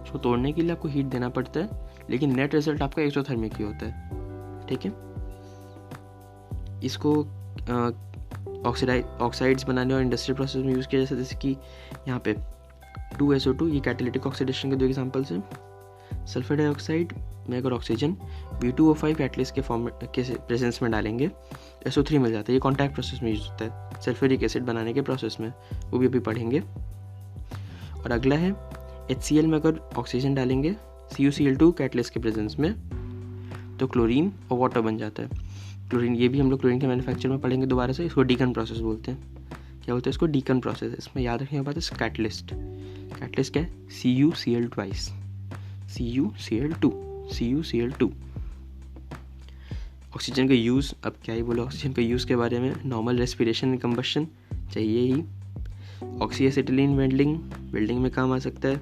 उसको तोड़ने के लिए आपको हीट देना पड़ता है, लेकिन नेट रिजल्ट आपका एक्सोथर्मिक ही होता है। ठीक है, इसको ऑक्साइड्स बनाने और इंडस्ट्रियल प्रोसेस में यूज़ किया जाता है, जैसे कि यहाँ पे 2SO2, ये कैटालिटिक ऑक्सीडेशन के 2 एग्जांपल्स हैं। सल्फर डाइऑक्साइड में अगर ऑक्सीजन B2O5 कैटलिस्ट के फॉर्म के प्रेजेंस में डालेंगे, SO3 मिल जाता है। ये कॉन्टैक्ट प्रोसेस में यूज होता है, सल्फ्यूरिक एसिड बनाने के प्रोसेस में, वो भी अभी पढ़ेंगे। और अगला है HCl में अगर ऑक्सीजन डालेंगे CuCl2 कैटलिस्ट के प्रेजेंस में, तो क्लोरीन और वाटर बन जाता है। क्लोरीन, ये भी हम लोग क्लोरीन के मैन्युफैक्चर में पढ़ेंगे दोबारा से, इसको डीकन प्रोसेस बोलते हैं। क्या बोलते हैं इसको? Deacon process. इसमें याद रखने की बात है कैटलिस्ट। कैटलिस्ट क्या है? CuCl2। ऑक्सीजन का यूज़, अब क्या ही बोलो ऑक्सीजन का यूज़ के बारे में, नॉर्मल रेस्पिरेशन एंड कंबशन चाहिए ही। ऑक्सीएसिटिलीन वेल्डिंग में काम आ सकता है।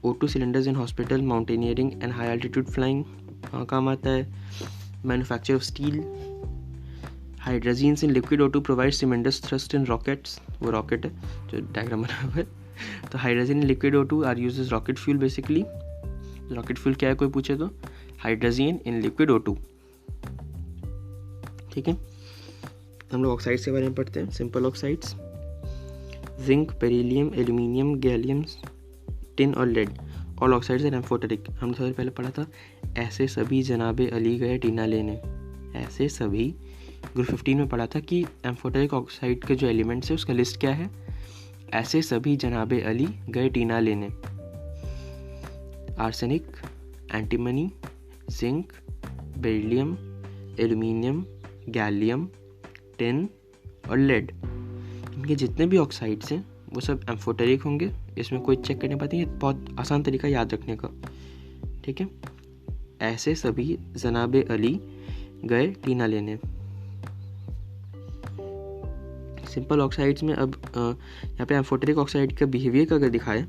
O2 cylinders in hospital, mountaineering and high altitude flying काम आता है। Manufacture of steel. Hydrogens in liquid O2 provides tremendous thrust in rockets, वो रॉकेट है जो डायग्राम बना हुआ है। तो hydrogen in liquid O2 are used as rocket fuel basically. Rocket fuel क्या है कोई पूछे तो? Hydrogen in liquid O2। ठीक है, हम लोग ऑक्साइड्स के बारे में पढ़ते हैं। Simple oxides, zinc, beryllium, aluminium, gallium, tin और lead. All oxides are amphoteric. हमने सबसे पहले पढ़ा था, ऐसे सभी जनाबे अली गए टीना लेने। ऐसे सभी ग्रुप 15 में पढ़ा था कि एम्फोटेरिक ऑक्साइड के जो एलिमेंट्स है उसका लिस्ट क्या है? ऐसे सभी जनाबे अली गए टीना लेने। Arsenic, antimony, zinc, beryllium, aluminium, gallium, tin और लेड, इनके जितने भी ऑक्साइड्स हैं वो सब एम्फोटेरिक होंगे। इसमें कोई चेक करने पाती है, बहुत आसान तरीका याद रखने का। ठीक है, ऐसे सभी जनाबे अली गए टीना लेने। सिंपल ऑक्साइड्स में अब यहाँ पे एम्फोटेरिक ऑक्साइड का बिहेवियर का अगर दिखाए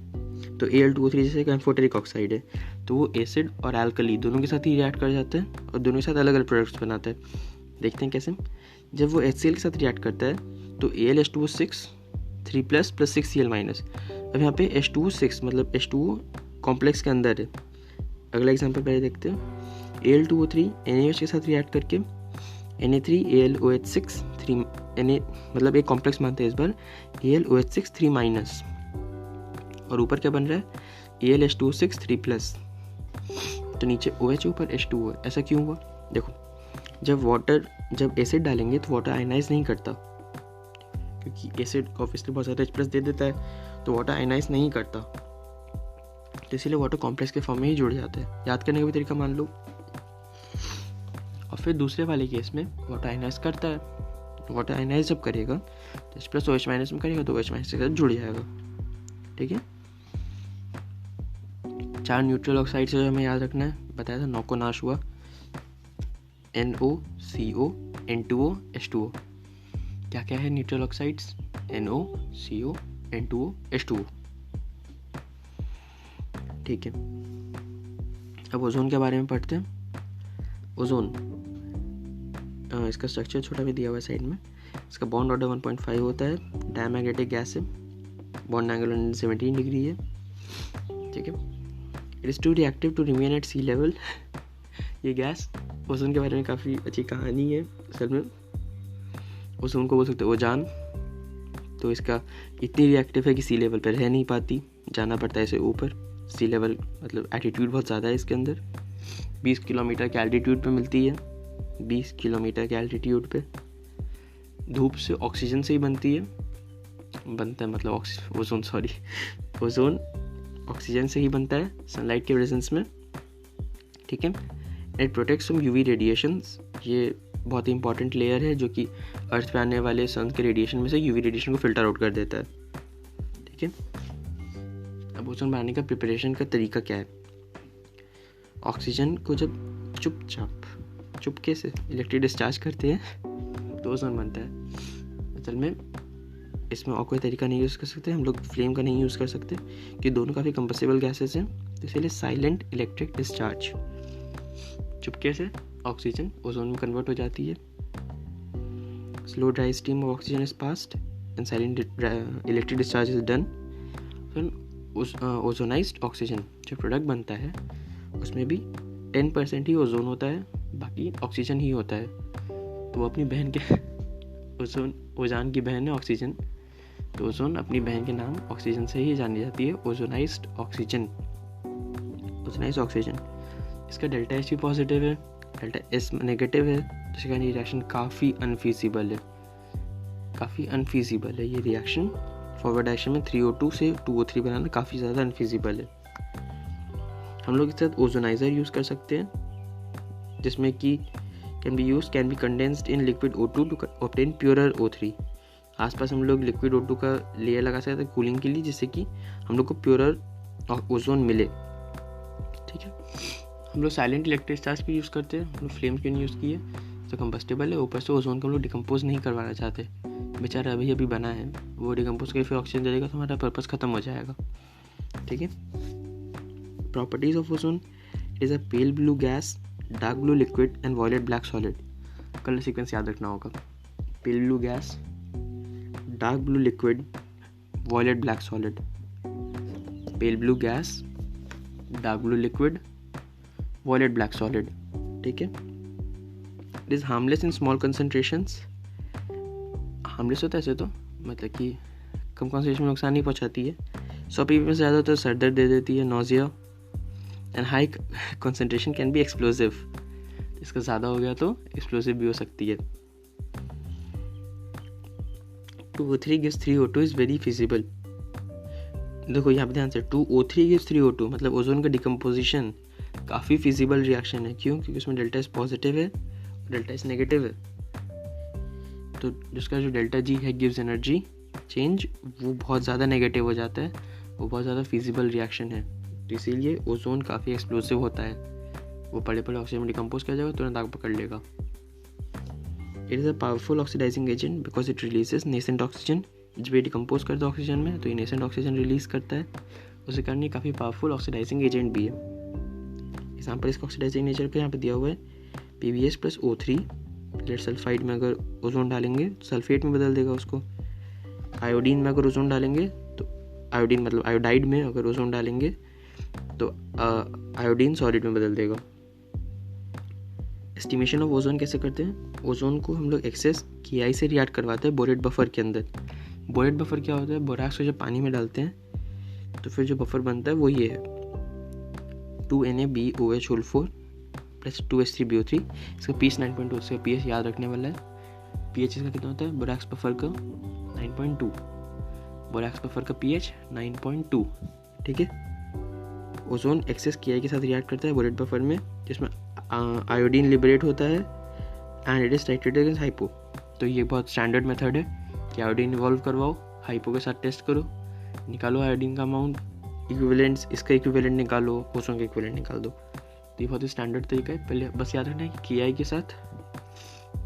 तो Al2O3 जैसे एक एम्फोटेरिक ऑक्साइड है, तो वो एसिड और एल्कली दोनों के साथ ही रिएक्ट कर जाते हैं और दोनों के साथ अलग अलग प्रोडक्ट्स बनाते हैं। देखते हैं कैसे। जब वो HCl के साथ रिएक्ट करता है तो AlH2O6 3+ + 6Cl-। अब यहाँ पे H2O6 मतलब H2O कॉम्प्लेक्स के अंदर है। अगला एग्जाम्पल पहले देखते हैं। Al2O3 NaOH के साथ रिएक्ट करके Na3AlOH6 3 Na मतलब एक कॉम्प्लेक्स मानते हैं इस बार, AlOH6 3- और ऊपर क्या बन रहा है? AlH2O6 3+। तो नीचे OH ऊपर H2O। ऐसा क्यों हुआ? देखो, जब एसिड डालेंगे तो वाटर आयनाइज नहीं करता, क्योंकि एसिड ऑब्वियसली बहुत ज़्यादा H+ दे देता है, तो वाटर आयनाइज नहीं करता, तो इसीलिए वाटर कॉम्प्लेक्स के फॉर्म में ही जुड़ जाता है। याद करने का भी तरीका मान लो। और फिर दूसरे वाले केस में वाटर आयनाइज करता है। वाटर आयनाइज जब करेगा तो H+ OH- में करेगा तो OH- के साथ जुड़ जाएगा। ठीक है, 4 न्यूट्रल ऑक्साइड से जो हमें याद रखना है, बताया था, 9 को नाश हुआ। NO, CO, N2O, H2O। क्या क्या है neutral oxides? NO, CO, N2O, H2O। ठीक है, अब ओजोन के बारे में पढ़ते हैं। ओजोन, इसका स्ट्रक्चर छोटा भी दिया हुआ है साइड में। इसका बॉन्ड ऑर्डर 1.5 होता है, डायमैग्नेटिक गैस है, बॉन्ड एंगल 17 डिग्री है। ठीक है, it is too reactive to remain at sea level. ये गैस ओजोन के बारे में काफ़ी अच्छी कहानी है असल में। ओजोन को बोल सकते हैं ओजान। तो इसका इतनी रिएक्टिव है कि सी लेवल पर रह नहीं पाती, जाना पड़ता है इसे ऊपर। सी लेवल मतलब एटीट्यूड बहुत ज़्यादा है इसके अंदर। 20 किलोमीटर के एल्टीट्यूड पे मिलती है, 20 किलोमीटर के एल्टीट्यूड पे। धूप से ऑक्सीजन से ही बनता है मतलब ओजोन ऑक्सीजन से ही बनता है सनलाइट के प्रेजेंस में, ठीक है। It protects from UV radiations. ये बहुत ही इंपॉर्टेंट लेयर है जो कि अर्थ पे आने वाले सन के रेडिएशन में से यूवी रेडिएशन को फिल्टर आउट कर देता है, ठीक है। अब ओजोन बनाने का प्रिपरेशन का तरीका क्या है? ऑक्सीजन को जब चुपके से इलेक्ट्रिक डिस्चार्ज करते हैं तो ओजोन बनता है। असल में इसमें और कोई तरीका नहीं यूज़ कर सकते हम लोग, फ्लेम का नहीं यूज़ कर सकते कि दोनों काफ़ी कंप्रेसिबल गैसेस हैं। तो इसलिए साइलेंट इलेक्ट्रिक डिस्चार्ज, चुपके से ऑक्सीजन ओजोन में कन्वर्ट हो जाती है। Slow dry steam of oxygen is passed and silent electric discharge is done. Ozonised oxygen जो प्रोडक्ट बनता है उसमें भी 10% ही ओजोन होता है, बाकी ऑक्सीजन ही होता है। तो वो अपनी बहन के ओजान की बहन है ऑक्सीजन, तो ओजोन अपनी बहन के नाम ऑक्सीजन से ही जानी जाती है, ओजोनाइज्ड ऑक्सीजन। इसका डेल्टा एच भी पॉजिटिव है, डेल्टा एस नेगेटिव है, जिसके कारण ये रिएक्शन काफ़ी अनफीजिबल है। ये रिएक्शन फॉरवर्ड डायरेक्शन में 3O2 से 2O3 बनाना काफ़ी ज़्यादा अनफीजिबल है। हम लोग इसके साथ ओजोनाइजर यूज़ कर सकते हैं, जिसमें कि can be condensed in liquid O2 to obtain purer O3। आसपास हम लोग लिक्विड O2 का लेयर लगा सकते हैं कूलिंग के लिए, जिससे कि हम लोग को प्योरर ओजोन मिले, ठीक है। हम लोग साइलेंट इलेक्ट्रिक डिस्चार्ज भी यूज़ करते हैं, हम लोग फ्लेम्स क्यों नहीं यूज़ किए? तो कंबस्टेबल है, ऊपर से ओजोन को हम लोग डिकम्पोज नहीं करवाना चाहते, बेचारा अभी बना है, वो डिकम्पोज करके फिर ऑक्सीजन देगा तो हमारा पर्पस ख़त्म हो जाएगा, ठीक है। Properties of ozone is a pale blue gas, dark blue liquid and violet black solid. Colour sequence याद रखना होगा। Pale blue gas, dark blue liquid, violet black solid. Pale blue gas, dark blue liquid, violet black solid, ठीक है। It is harmless in small concentrations. Harmless होता है ऐसे तो मतलब कि कम कॉन्सेंट्रेशन में नुकसान नहीं पहुंचाती है। 100 ppm में ज़्यादा तो सर दर्द दे देती है, nausea, and high concentration can be explosive. इसका ज़्यादा हो गया तो एक्सप्लोसिव भी हो सकती है। 2O3 gives 3O2 is very feasible. देखो यहाँ पे ध्यान से 2O3 gives 3O2 मतलब ओजोन का डिकम्पोजिशन काफ़ी फिजिबल रिएक्शन है। क्यों? क्योंकि उसमें डेल्टा एस पॉजिटिव है और डेल्टा एस नेगेटिव है। तो जिसका जो डेल्टा जी है गिव्स एनर्जी चेंज, वो बहुत ज़्यादा नेगेटिव हो जाता है, वो बहुत ज़्यादा फिजिबल रिएक्शन है। तो इसीलिए ओजोन काफ़ी एक्सप्लोसिव होता है, वो पड़े ऑक्सीजन में डिकम्पोज कर जाएगा, तुरंत आग पकड़ लेगा। It is a powerful oxidizing agent because it releases nascent oxygen. जब ये डिकम्पोज करता है ऑक्सीजन में तो ये नेसेंट ऑक्सीजन रिलीज करता है, उसके कारण ये काफ़ी पावरफुल ऑक्सीडाइजिंग एजेंट भी है। एग्जाम्पल इसका ऑक्सीडाइजिंग नेचर का यहाँ पे दिया हुआ है, PbS + O3 लेड सल्फाइड में अगर ओजोन डालेंगे सल्फेट में बदल देगा उसको। आयोडीन में अगर ओजोन डालेंगे तो आयोडीन मतलब आयोडाइड में अगर ओजोन डालेंगे तो आयोडीन सॉलिड में बदल देगा। एस्टिमेशन ऑफ ओजोन कैसे करते हैं? ओजोन को हम लोग एक्सेस KI से रिएक्ट करवाते हैं बोरेट बफर के अंदर। बोरेट बफर क्या होता है? बोराक्स को जब पानी में डालते हैं तो फिर जो बफर बनता है वो ये है 2NaBOH4 + 2H3BO3। इसका pH 9.2, इसका pH याद रखने वाला है। pH इसका कितना होता है? बोराक्स बफर का 9.2, बोराक्स बफर का pH 9.2, ठीक है। ओजोन एक्सेस KI के साथ रिएक्ट करता है बोरेट बफर में, जिसमें आयोडीन लिबरेट होता है and it is titrated against hypo. तो ये बहुत स्टैंडर्ड मेथड है कि आयोडीन इवॉल्व करवाओ, हाइपो के साथ टेस्ट करो, निकालो आयोडीन का अमाउंट, इक्विवेलेंट्स, इसका इक्विवेलेंट निकालो, ओजोन का इक्विवेलेंट निकाल दो। तो ये बहुत ही स्टैंडर्ड तरीका है। पहले बस याद रखना है कि KI के साथ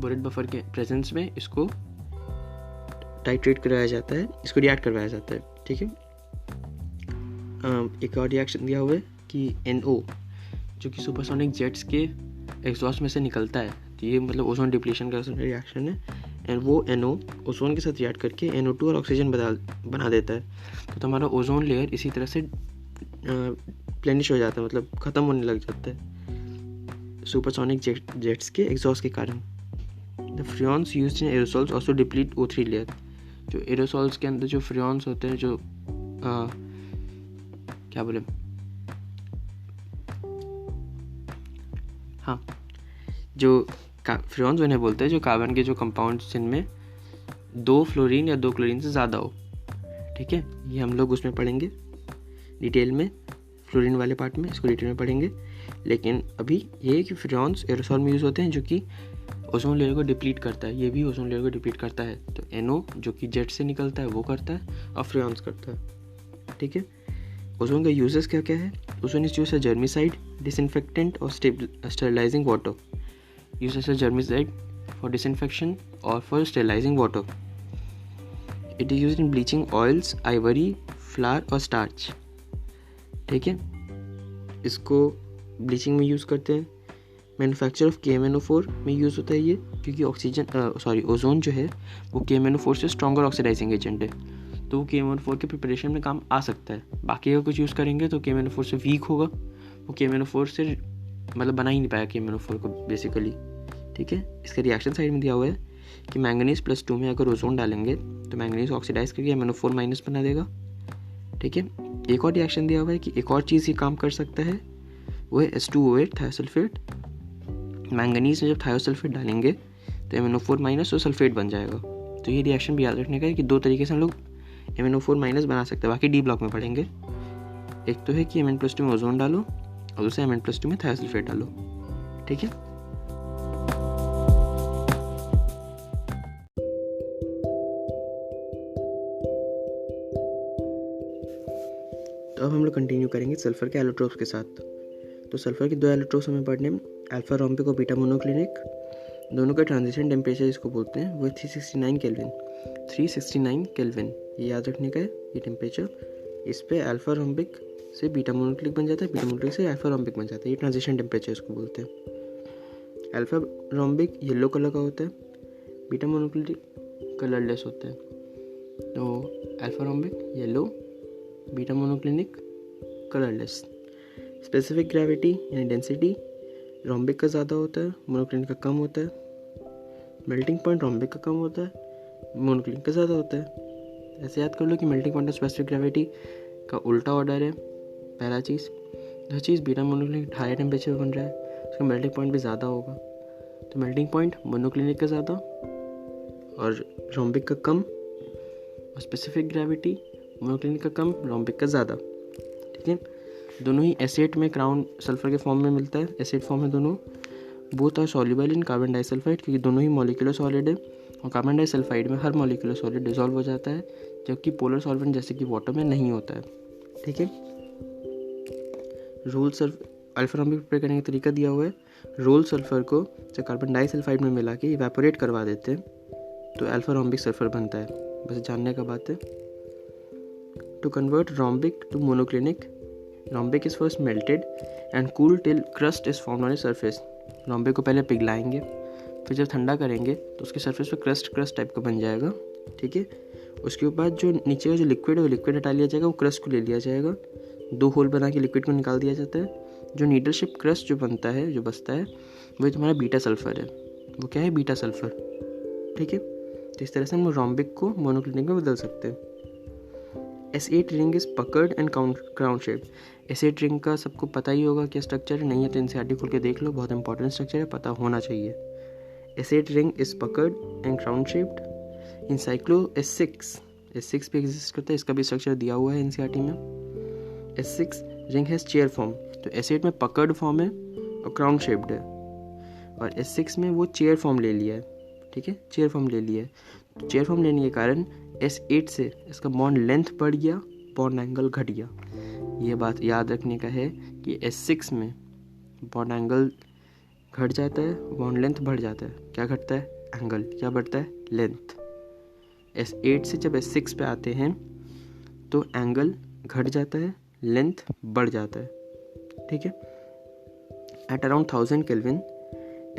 बोरेट बफर के प्रेजेंस में इसको टाइट्रेट कराया जाता है, इसको रिएक्ट करवाया जाता है, ठीक है। एक और रिएक्शन दिया हुआ है कि NO जो कि सुपरसोनिक जेट्स के एग्जॉस्ट में से निकलता है, तो ये मतलब ओजोन डिप्लीशन का रिएक्शन है। एंड वो NO ओजोन के साथ रिएक्ट करके NO2 और ऑक्सीजन बना देता है। तो हमारा ओजोन लेयर इसी तरह से प्लेनिश हो जाता है, मतलब ख़त्म होने लग जाता है। सुपरसोनिक जेट्स के एग्जॉस्ट के कारण। The freons used in aerosols also deplete O3 layer. जो एरोसॉल्स के अंदर जो फ्रियॉन्स होते हैं, जो क्या बोले, हाँ, जो फ्रियॉन्स उन्हें बोलते हैं जो कार्बन के जो कंपाउंड्स जिनमें 2 फ्लोरीन या 2 क्लोरीन से ज़्यादा हो। ठीक है, ये हम लोग उसमें पढ़ेंगे डिटेल में, फ्लोरीन वाले पार्ट में इसको डिटेल में पढ़ेंगे। लेकिन अभी ये कि फ्रियॉन्स एरोसॉल में यूज़ होते हैं जो कि ओजोन लेयर को डिप्लीट करता है। ये भी ओजोन लेयर को डिप्लीट करता है। तो NO जो कि जेट से निकलता है वो करता है और फ्रियॉन्स करता है। ठीक है, ओजोन का यूजेस क्या क्या है? Ozone is used as germicide, disinfectant और sterilising water. Used as germicide for disinfection और for sterilising water. It is used in bleaching oils, ivory, flour और स्टार्च। ठीक है, इसको ब्लीचिंग में यूज़ करते हैं। मैन्युफैक्चर ऑफ KMnO4 में यूज़ होता है ये, क्योंकि ओजोन जो है वो KMnO4 से स्ट्रॉन्गर ऑक्सीडाइजिंग एजेंट है, तो वो KMnO4 के प्रिपरेशन में काम आ सकता है। बाकी अगर कुछ यूज़ करेंगे तो KMnO4 से वीक होगा, वो KMnO4 से मतलब बना ही नहीं पाया KMnO4 को बेसिकली। ठीक है, इसका रिएक्शन साइड में दिया हुआ है कि मैंगनीज +2 में अगर ओजोन डालेंगे तो मैंगनीज ऑक्सीडाइज करके MnO4- बना देगा। ठीक है, एक और रिएक्शन दिया हुआ है कि एक और चीज़ ये काम कर सकता है, वो है H2O8 थायोसल्फेट। मैंगनीज में जब थायोसल्फेट डालेंगे तो MnO4- और सल्फेट बन जाएगा। तो ये रिएक्शन भी याद रखने का है कि 2 तरीके से हम लोग MnO4- बना सकते हैं। बाकी D ब्लॉक में पढ़ेंगे। एक तो है कि Mn+2 में ओजोन डालो और दूसरा Mn+2 में थायोसल्फेट डालो। ठीक है, तो अब हम लोग कंटिन्यू करेंगे सल्फर के एलोट्रोप्स के साथ। तो सल्फर के 2 एलोट्रोप्स हमें पढ़ने हैं, अल्फा रोम्बिक और बीटा मोनोक्लिनिक। दोनों का ट्रांजिशन टेम्परेचर इसको बोलते हैं वो 369 केल्विन। 369 केल्विन ये याद रखने का है, ये टेम्परेचर। इस पे अल्फा रोम्बिक से बीटा मोनोक्लिनिक बन जाता है, बीटा मोनोक्लिनिक से अल्फा रोम्बिक बन जाता है। ये ट्रांजिशन टेम्परेचर इसको बोलते हैं। अल्फा रोम्बिक येलो कलर का होता है, बीटा मोनोक्लिनिक कलरलेस होता है। तो alpha rhombic yellow, beta monoclinic colourless. Specific gravity यानी डेंसिटी रोम्बिक का ज़्यादा होता है, मोनोक्लिनिक का कम होता है। मेल्टिंग पॉइंट रोम्बिक का कम होता है, मोनोक्लिनिक का ज़्यादा होता है। ऐसे याद कर लो कि मेल्टिंग पॉइंट और स्पेसिफिक ग्रेविटी का उल्टा ऑर्डर है। पहला चीज़, दूसरी चीज़, बीटा मोनोक्लिनिक हायर टेम्परेचर पर बन रहा है, उसका मेल्टिंग पॉइंट भी ज़्यादा होगा। तो मेल्टिंग पॉइंट मोनोक्लिनिक का ज़्यादा और रोम्बिक का कम, और स्पेसिफिक ग्रेविटी मोनोक्लिनिक का कम, रोम्बिक का ज़्यादा। ठीक है, दोनों ही एसिड में क्राउन सल्फर के फॉर्म में मिलता है, एसिड फॉर्म है दोनों। Both are soluble in carbon disulphide, क्योंकि दोनों ही मॉलिक्यूलर सॉलिड है, और कार्बन डाइसल्फाइड में हर मॉलिक्यूलर सॉलिड डिसॉल्व हो जाता है, जबकि पोलर सॉल्वेंट जैसे कि वाटर में नहीं होता है। ठीक है, roll sulphur alpha rhombic prepare करने का तरीका दिया हुआ है। रोल सल्फर को जब कार्बन डाइसल्फाइड में मिला के इवेपोरेट करवा देते हैं तो अल्फा रोम्बिक सल्फर बनता है। बस जानने का बात है। To convert rhombic to monoclinic, rhombic is first melted and cool till crust is formed on the surface. Rhombic को पहले पिघलाएंगे, फिर जब ठंडा करेंगे तो उसके सरफेस पे क्रस्ट टाइप का बन जाएगा। ठीक है, उसके बाद जो नीचे का जो लिक्विड है वो लिक्विड हटा लिया जाएगा, वो क्रस्ट को ले लिया जाएगा, 2 होल बना के लिक्विड को निकाल दिया जाता है। जो नीडल शेप क्रस्ट जो बनता है, जो बचता है, वही तुम्हारा बीटा सल्फर है। वो क्या है? Beta sulphur. ठीक है, तो इस तरह से हम रोम्बिक को मोनोक्लिनिक में बदल सकते हैं। S8 ring is puckered and crown shape. S8 ring का सबको पता ही होगा क्या स्ट्रक्चर है, नहीं है तो एनसीईआरटी खोल के देख लो, बहुत इंपॉर्टेंट स्ट्रक्चर है, पता होना चाहिए। S8 ring is puckered and crown shaped. In cyclo S6 भी एग्जिस्ट करता है, इसका भी स्ट्रक्चर दिया हुआ है एनसीईआरटी में। S6 ring has chair form, तो S8 में पकर्ड फॉर्म है और क्राउन शेप्ड है, और S6 में वो चेयर फॉर्म ले लिया है। ठीक है, चेयर फॉर्म ले लिया है। तो चेयर फॉर्म लेने के कारण S8 से इसका बॉन्ड लेंथ बढ़ गया, बॉन्ड एंगल घट गया। ये बात याद रखने का है कि S6 में बॉन्ड एंगल घट जाता है, बॉन्ड लेंथ बढ़ जाता है। क्या घटता है? एंगल। क्या बढ़ता है? लेंथ। S8 से जब S6 पे आते हैं तो एंगल घट जाता है, लेंथ बढ़ जाता है। ठीक है, at around 1000 kelvin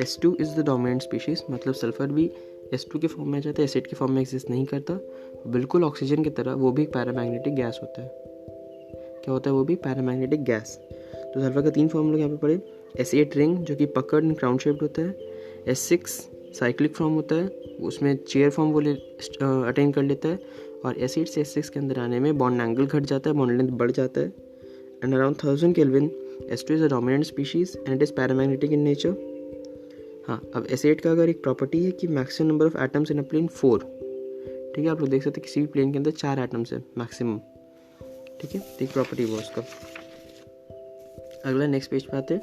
S2 is the dominant species, मतलब सल्फर भी S2 के फॉर्म में आ जाता है, एसिड के फॉर्म में एग्जिस्ट नहीं करता। बिल्कुल ऑक्सीजन की तरह वो भी पैरामैग्नेटिक गैस होता है। क्या होता है? वो भी पैरामैग्नेटिक गैस। तो सल्फर का 3 फॉर्म लोग यहाँ पे पढ़े, S8 रिंग जो कि पकड़ एंड क्राउन शेप्ड होता है। S6 साइक्लिक फॉर्म होता है, उसमें चेयर फॉर्म वो अटेन कर लेता है, और S8 से S6 के अंदर आने में बॉन्ड एंगल घट जाता है, बॉन्ड लेंथ बढ़ जाता है। And around 1000 kelvin S2 is a dominant species and it is paramagnetic in nature. हाँ, अब S8 का अगर एक प्रॉपर्टी है कि maximum number of atoms in a plane 4। ठीक है, आप लोग देख सकते हैं किसी भी प्लेन के अंदर 4 एटम्स है मैक्सिमम। ठीक है, एक प्रॉपर्टी वो उसका। अगला नेक्स्ट पेज पे आते हैं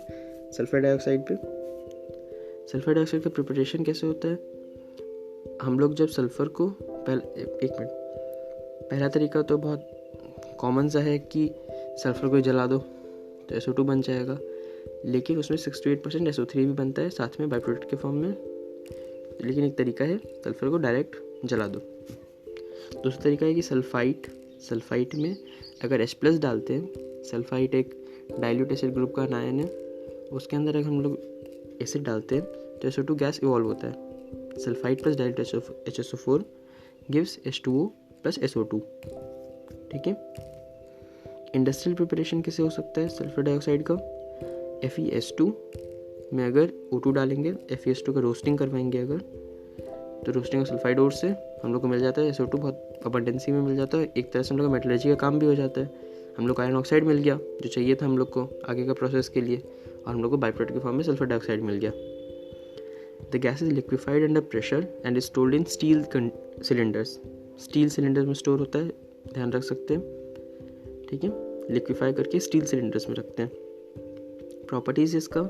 सल्फर डाइऑक्साइड पे। सल्फर डाइऑक्साइड का प्रिपरेशन कैसे होता है? हम लोग जब सल्फर को पहला तरीका तो बहुत कॉमन सा है कि सल्फर को जला दो तो SO2 बन जाएगा, लेकिन उसमें 6 to 8% SO3 भी बनता है साथ में बाई प्रोडक्ट के फॉर्म में। लेकिन एक तरीका है सल्फर को डायरेक्ट जला दो। दूसरा तरीका है कि सल्फाइट में अगर H+ डालते हैं, सल्फाइट एक डाइल्यूट एसिड ग्रुप का आयन है, उसके अंदर अगर हम लोग एसिड डालते हैं तो SO2 गैस इवॉल्व होता है। Sulphite plus dilute HSO4 gives H2O plus SO2। ठीक है, इंडस्ट्रियल प्रिपरेशन कैसे हो सकता है सल्फर डाइऑक्साइड का? FeS2 में अगर O2 डालेंगे, FeS2 का रोस्टिंग करवाएंगे अगर, तो रोस्टिंग और सल्फाइड ओर से हम लोग को मिल जाता है SO2 बहुत अबंडेंसी में मिल जाता है। एक तरह से हम लोग का मेटलर्जी का काम भी हो जाता है। हम लोग को आयरन ऑक्साइड मिल गया जो चाहिए था हम लोग को आगे का प्रोसेस के लिए, और हम लोग को बाई प्रोडक्ट के फॉर्म में सल्फर डाइऑक्साइड मिल गया। The gas is liquefied under pressure and is stored in steel cylinders. Steel cylinders में स्टोर होता है, ध्यान रख सकते हैं। ठीक है, लिक्विफाई करके स्टील सिलेंडर्स में रखते हैं। प्रॉपर्टीज इसका,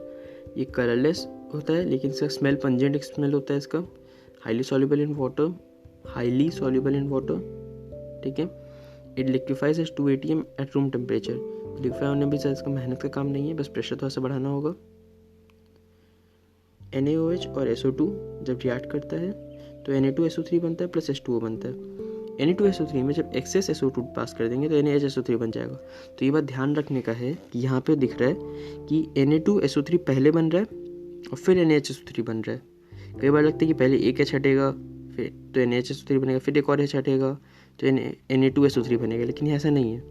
ये कलरलेस होता है लेकिन इसका स्मेल पंजेंट स्मेल होता है इसका। Highly soluble in water. ठीक है, it liquefies as 2 atm at room temperature. Liquefy होने भी इसका मेहनत का काम नहीं है, बस प्रेशर थोड़ा सा बढ़ाना होगा। NaOH और SO2 जब रिएक्ट करता है तो Na2SO3 बनता है प्लस H2O बनता है। Na2SO3 में जब एक्सेस SO2 पास कर देंगे तो NaHSO3 बन जाएगा। तो ये बात ध्यान रखने का है कि यहाँ पे दिख रहा है कि Na2SO3 पहले बन रहा है और फिर NaHSO3 बन रहा है। कई बार लगता है कि पहले एक H हटेगा फिर तो NaHSO3 बनेगा, फिर एक और H हटेगा तो Na2SO3 बनेगा, लेकिन ऐसा नहीं है।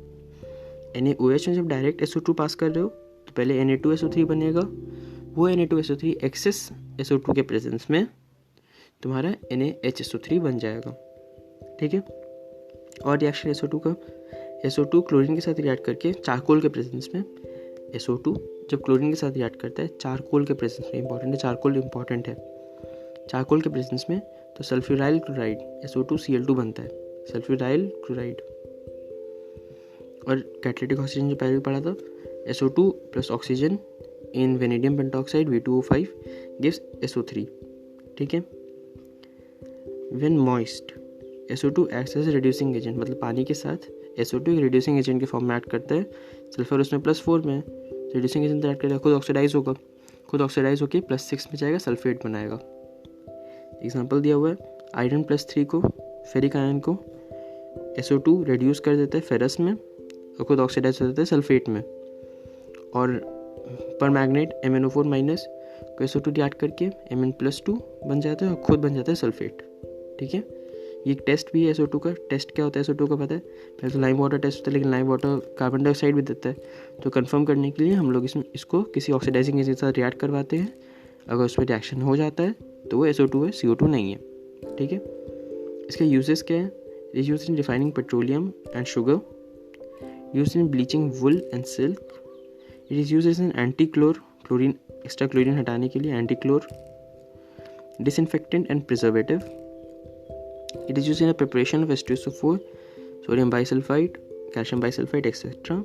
NaOH में जब डायरेक्ट SO2 पास कर रहे हो तो पहले Na2SO3 बनेगा, वो Na2SO3 एक्सेस SO2 के प्रेजेंस में तुम्हारा NaHSO3 बन जाएगा। ठीक है, और रिएक्शन SO2 का, SO2 क्लोरीन के साथ रिएक्ट करके चारकोल के प्रेजेंस में, SO2 जब क्लोरीन के साथ रिएक्ट करता है चारकोल के प्रेजेंस में, इंपॉर्टेंट है, चारकोल इंपॉर्टेंट है, चारकोल के प्रेजेंस में, तो सल्फ्यूराइल क्लोराइड SO2Cl2 बनता है, सल्फ्यूराइल क्लोराइड। और कैटालिटिक ऑक्सीजन जो पहले पढ़ा था, SO2 plus oxygen in vanadium pentoxide V2O5 gives SO3। ठीक है, when moist SO2 acts as reducing agent, मतलब पानी के साथ SO2 एक रिड्यूसिंग एजेंट के फॉर्म में ऐड करता है। सल्फर उसमें +4 में रिड्यूसिंग एजेंट ऐड करेगा, खुद ऑक्सीडाइज होगा, खुद ऑक्सीडाइज होकर +6 में जाएगा, सल्फेट बनाएगा। एग्जाम्पल दिया हुआ है, आयरन +3 को, फेरिक आयन को SO2 रिड्यूस कर देता है फेरस में और खुद ऑक्सीडाइज हो जाता है सल्फेट में। और पर मैग्नेट MnO4- को SO2 रिएक्ट करके Mn+2 बन जाता है और खुद बन जाता है सल्फेट। ठीक है, ये एक टेस्ट भी है SO2 का। टेस्ट क्या होता है SO2 का पता है? पहले तो लाइम वाटर टेस्ट होता है, लेकिन लाइम वाटर कार्बन डाइऑक्साइड भी देता है। तो कंफर्म करने के लिए हम लोग इसको किसी ऑक्सीडाइजिंग एजेंट के साथ रिएक्ट करवाते हैं। अगर उसमें रिएक्शन हो जाता है तो वो SO2 है, CO2 नहीं है। ठीक है, इसके यूजेस क्या है? Is use in refining petroleum and sugar, use in bleaching wool and silk, it is use as an anti chlorine, extra chlorine हटाने के लिए anti chlor, disinfectant and preservative, it is use in a preparation of H2SO4, sodium bisulphite, calcium bisulphite etcetera.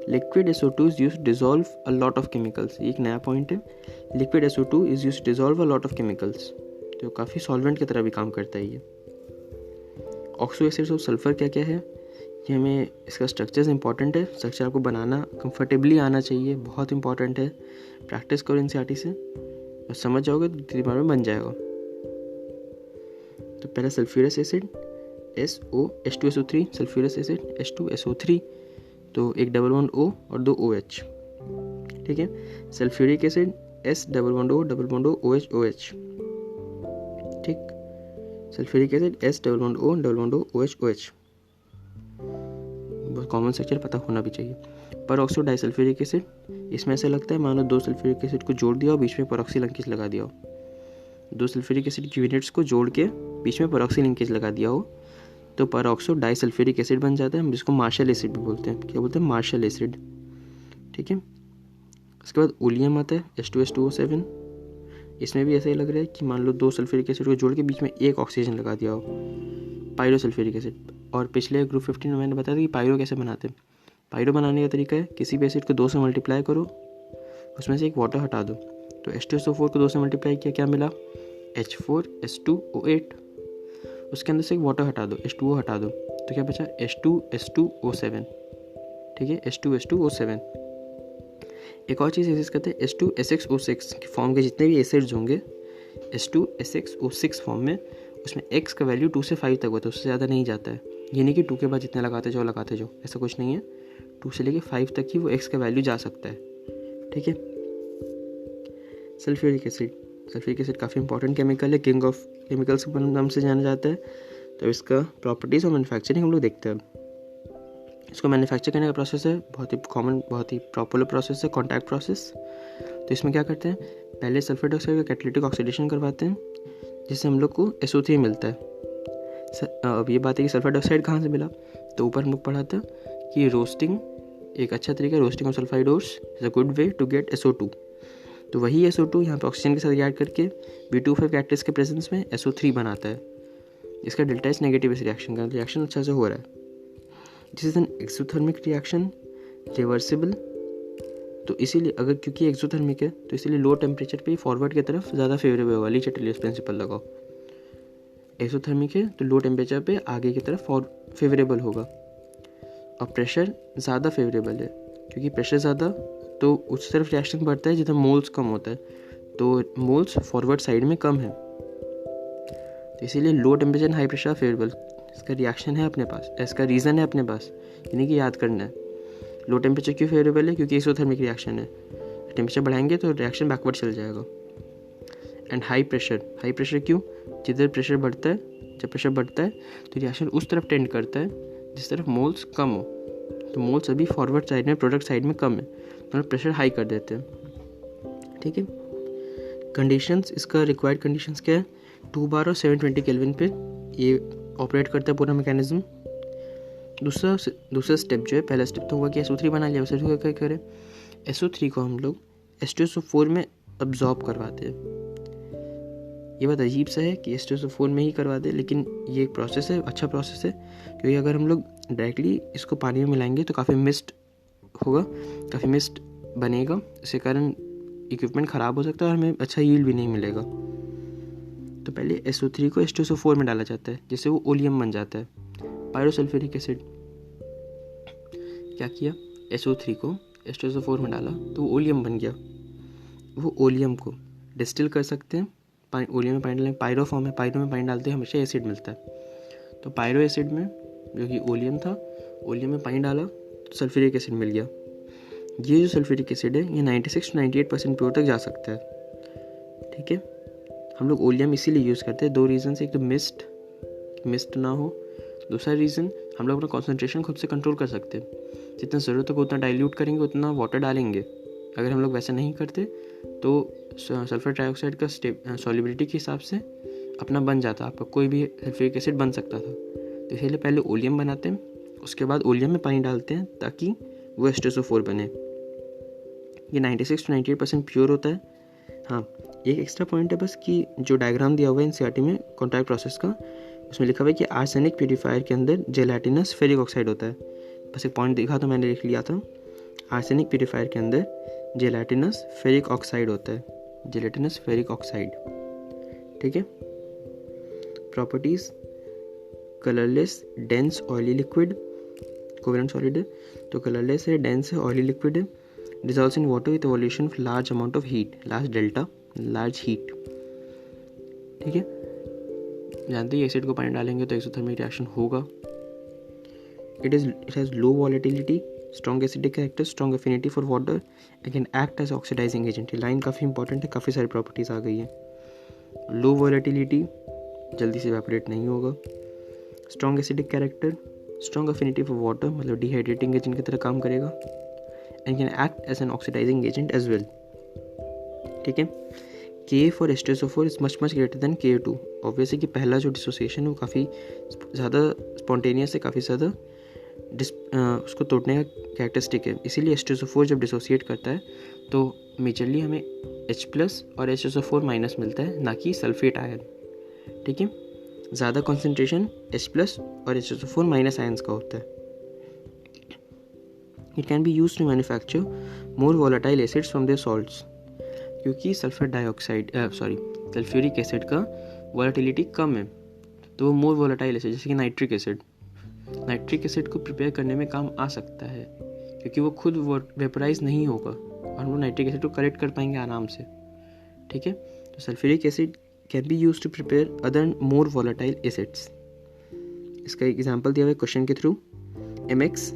Liquid SO2 is used to dissolve a lot of chemicals, ये एक नया पॉइंट है। Liquid SO2 is used to dissolve a lot of chemicals, तो काफ़ी सॉल्वेंट की तरह भी काम करता है ये। ऑक्सो एसिड्स ऑफ सल्फर क्या क्या है, ये हमें इसका स्ट्रक्चर्स इंपॉर्टेंट है, स्ट्रक्चर आपको बनाना कंफर्टेबली आना चाहिए, बहुत इंपॉर्टेंट है। प्रैक्टिस करो NCERT से और समझ जाओगे तो दिमाग में बन जाएगा। तो पहला sulphurous acid H2SO3, sulphurous acid H2SO3, तो एक डबल बॉन्ड O और 2 OH। ठीक है, sulphuric acid S double bond O OH। ठीक, sulphuric acid S double bond O OH। बहुत कॉमन स्ट्रक्चर पता होना भी चाहिए। परऑक्सो डाइसल्फ्यूरिक एसिड, इसमें ऐसा लगता है मानो 2 सल्फ्यूरिक एसिड को जोड़ दिया और बीच में परऑक्सी लिंकेज लगा दिया हो। 2 सल्फ्यूरिक एसिड की यूनिट्स को जोड़ के बीच में परऑक्सी लिंकेज लगा दिया हो तो परऑक्सो डाइसल्फ्यूरिक एसिड बन जाता है, हम जिसको मार्शल एसिड भी बोलते हैं। क्या बोलते हैं? Marshall acid. ठीक है, उसके बाद ओलियम आता है H2S2O7। इसमें भी ऐसा ही लग रहा है कि मान लो 2 सल्फ्यूरिक एसिड को जोड़ के बीच में एक ऑक्सीजन लगा दिया हो, पायरो सल्फ्यूरिक एसिड। और पिछले ग्रुप 15 में मैंने बताया था कि पायरो कैसे बनाते हैं। पायरो बनाने का तरीका है किसी भी एसिड को 2 से मल्टीप्लाई करो, उसमें से एक वाटर हटा दो। तो H2SO4 को 2 से मल्टीप्लाई किया, क्या मिला? H4S2O8। उसके अंदर से एक वाटर हटा दो, H2O हटा दो, तो क्या बचा? H2S2O7। ठीक है, H2S2O7। एक और चीज़ एग्जिस्ट करते हैं H2SXO6 की फॉर्म के जितने भी एसिड्स होंगे H2SXO6 फॉर्म में, उसमें X का वैल्यू 2 से 5 तक होता है, उससे ज़्यादा नहीं जाता है। ये नहीं कि 2 के बाद जितने लगाते जाओ, ऐसा कुछ नहीं है। 2 से लेके 5 तक ही वो X का वैल्यू जा सकता है। ठीक है, सल्फ्यूरिक एसिड काफ़ी इंपॉर्टेंट केमिकल है, किंग ऑफ केमिकल्स के नाम से जाना जाता है। तो इसका प्रॉपर्टीज़ और मैन्युफैक्चरिंग हम लोग देखते हैं। इसको मैन्युफैक्चर करने का प्रोसेस है बहुत ही कॉमन, बहुत ही पॉपुलर प्रोसेस है, कॉन्टैक्ट प्रोसेस। तो इसमें क्या करते हैं, पहले सल्फर डाइऑक्साइड का कैटालिटिक ऑक्सीडेशन करवाते हैं, जिससे हम लोग को SO3 मिलता है। अब ये बात है कि सल्फर डाइऑक्साइड कहाँ से मिला, तो ऊपर हम लोग पढ़ा था कि रोस्टिंग एक अच्छा तरीका है, roasting of sulphide ores is a good way to get SO2। तो वही SO2 यहाँ पे ऑक्सीजन के साथ ऐड करके B25 कैटलिस्ट के प्रेजेंस में SO3 बनाता है। इसका डेल्टा एच नेगेटिव इस रिएक्शन का, रिएक्शन अच्छा से हो रहा है। This is an exothermic reaction, reversible. तो इसीलिए अगर क्योंकि एक्सोथर्मिक है तो इसीलिए लो टेम्परेचर पे फॉरवर्ड की तरफ ज़्यादा फेवरेबल होगा। ली चैटलियस प्रिंसिपल लगाओ। एक्सोथर्मिक है तो लो टेम्परेचर पे आगे की तरफ फेवरेबल होगा। और प्रेशर ज़्यादा फेवरेबल है, क्योंकि प्रेशर ज़्यादा तो उस तरफ रिएक्शन बढ़ता है जिधर मोल्स कम होता है, तो मोल्स फॉरवर्ड साइड में कम है। तो इसीलिए low temperature and high pressure favourable. इसका रिएक्शन है अपने पास, इसका रीज़न है अपने पास, यानी कि याद करना है। लो टेम्परेचर क्यों फेवरेबल है? क्योंकि एक्सोथर्मिक रिएक्शन है, टेम्परेचर बढ़ाएंगे तो रिएक्शन बैकवर्ड चल जाएगा। एंड हाई प्रेशर क्यों? जिधर प्रेशर बढ़ता है, जब प्रेशर बढ़ता है तो रिएक्शन उस तरफ टेंड करता है जिस तरफ मोल्स कम हो। तो मोल्स अभी फॉरवर्ड साइड में, प्रोडक्ट साइड में कम है, तो प्रेशर हाई कर देते हैं। ठीक है, कंडीशंस, इसका रिक्वायर्ड कंडीशंस क्या है? 2 बार और 720 केल्विन पे ये ऑपरेट करता है पूरा मैकेनिज्म। दूसरा स्टेप जो है, पहला स्टेप तो हुआ कि SO3 बना लिया, उसे क्या करें, SO3 को हम लोग H2SO4 में अब्जॉर्ब करवाते हैं। ये बात अजीब सा है कि H2SO4 में ही करवा दे, लेकिन ये एक प्रोसेस है, अच्छा प्रोसेस है, क्योंकि अगर हम लोग डायरेक्टली इसको पानी में मिलाएंगे तो काफ़ी मिस्ट होगा, काफ़ी मिस्ट बनेगा, इसके कारण इक्विपमेंट ख़राब हो सकता है और हमें अच्छा यील्ड भी नहीं मिलेगा। तो पहले SO3 को H2SO4 में डाला जाता है, जिससे वो ओलियम बन जाता है। पायरोसल्फ्यूरिक एसिड क्या किया, SO3 को H2SO4 में डाला तो वो ओलियम बन गया। वो ओलियम को डिस्टिल कर सकते हैं, ओलियम में पानी डालेंगे, पायरो फॉर्म है, पायरो में पानी डालते हैं हमेशा एसिड मिलता है। तो पायरो एसिड में जो कि ओलियम था, ओलियम में पानी डाला तो सल्फ्यूरिक एसिड मिल गया। ये जो सल्फ्यूरिक एसिड है ये 96 to 98% प्योर तक जा सकता है। ठीक है, हम लोग ओलियम इसीलिए यूज़ करते हैं, 2 रीज़न से, एक तो मिस्ट ना हो, दूसरा रीज़न हम लोग अपना कॉन्सेंट्रेशन खुद से कंट्रोल कर सकते हैं। जितना ज़रूरत होगा उतना डाइल्यूट करेंगे, उतना वाटर डालेंगे। अगर हम लोग वैसा नहीं करते तो सल्फर डाइऑक्साइड का सॉल्युबिलिटी के हिसाब से अपना बन जाता, आपका कोई भी सल्फ्यूरिक एसिड बन सकता था। तो इसलिए पहले ओलियम बनाते हैं, उसके बाद ओलियम में पानी डालते हैं ताकि वो H2SO4 बने। ये 96 to 98% प्योर होता है। हाँ, एक एक्स्ट्रा पॉइंट है बस कि जो डायग्राम दिया हुआ है NCERT में कॉन्टैक्ट प्रोसेस का, उसमें लिखा हुआ है कि आर्सेनिक प्यूरीफायर के अंदर जेलाटिनस फेरिक ऑक्साइड होता है। बस एक पॉइंट दिखा तो मैंने लिख लिया था, आर्सेनिक प्यूरीफायर के अंदर जेलाटिनस फेरिक ऑक्साइड होता है, जेलाटिनस फेरिक ऑक्साइड। ठीक है, properties, colourless, dense, oily liquid, covalent solid है तो कलरलेस है, डेंस है, ऑयली लिक्विड है, dissolves in water with evolution of large amount of heat, large delta, large heat। ठीक है, जानते ही एसिड को पानी डालेंगे तो एक्सोथर्मिक रिएक्शन होगा। It has low volatility, strong acidic character, strong affinity for water, and can act as oxidizing agent। ये लाइन काफ़ी इंपॉर्टेंट है, काफ़ी सारी प्रॉपर्टीज आ गई है। लो वॉलेटिलिटी, जल्दी से इवेपोरेट नहीं होगा। Strong acidic character, strong affinity for water, मतलब डिहाइड्रेटिंग एजेंट की तरह काम करेगा। and can act as an oxidizing agent as well. ठीक है, Ka for H2SO4 is much greater than Ka2. Obviously कि पहला जो डिसोसिएशन वो काफ़ी ज़्यादा स्पॉन्टेनियस है, काफ़ी ज़्यादा उसको तोड़ने का कैरेक्टरिस्टिक है. इसीलिए H2SO4 जब डिसोसिएट करता है तो मेजरली हमें H+ और H2SO4- मिलता है, ना कि सल्फेट आयन. ठीक है, ज़्यादा कॉन्सेंट्रेशन H+ और H2SO4- आयन्स का होता है. It can be use to manufacture more volatile acids from their salts. क्योंकि सल्फ्यूरिक एसिड का वोलेटिलिटी कम है तो वो मोर वोलेटाइल एसिड, जैसे कि नाइट्रिक एसिड को प्रिपेयर करने में काम आ सकता है क्योंकि वो खुद वेपोराइज नहीं होगा और हम लोग नाइट्रिक एसिड को कलेक्ट कर पाएंगे आराम से. ठीक है, तो sulphuric acid can be use to prepare other more volatile acids. इसका एग्जाम्पल दिया हुआ है क्वेश्चन के through. MX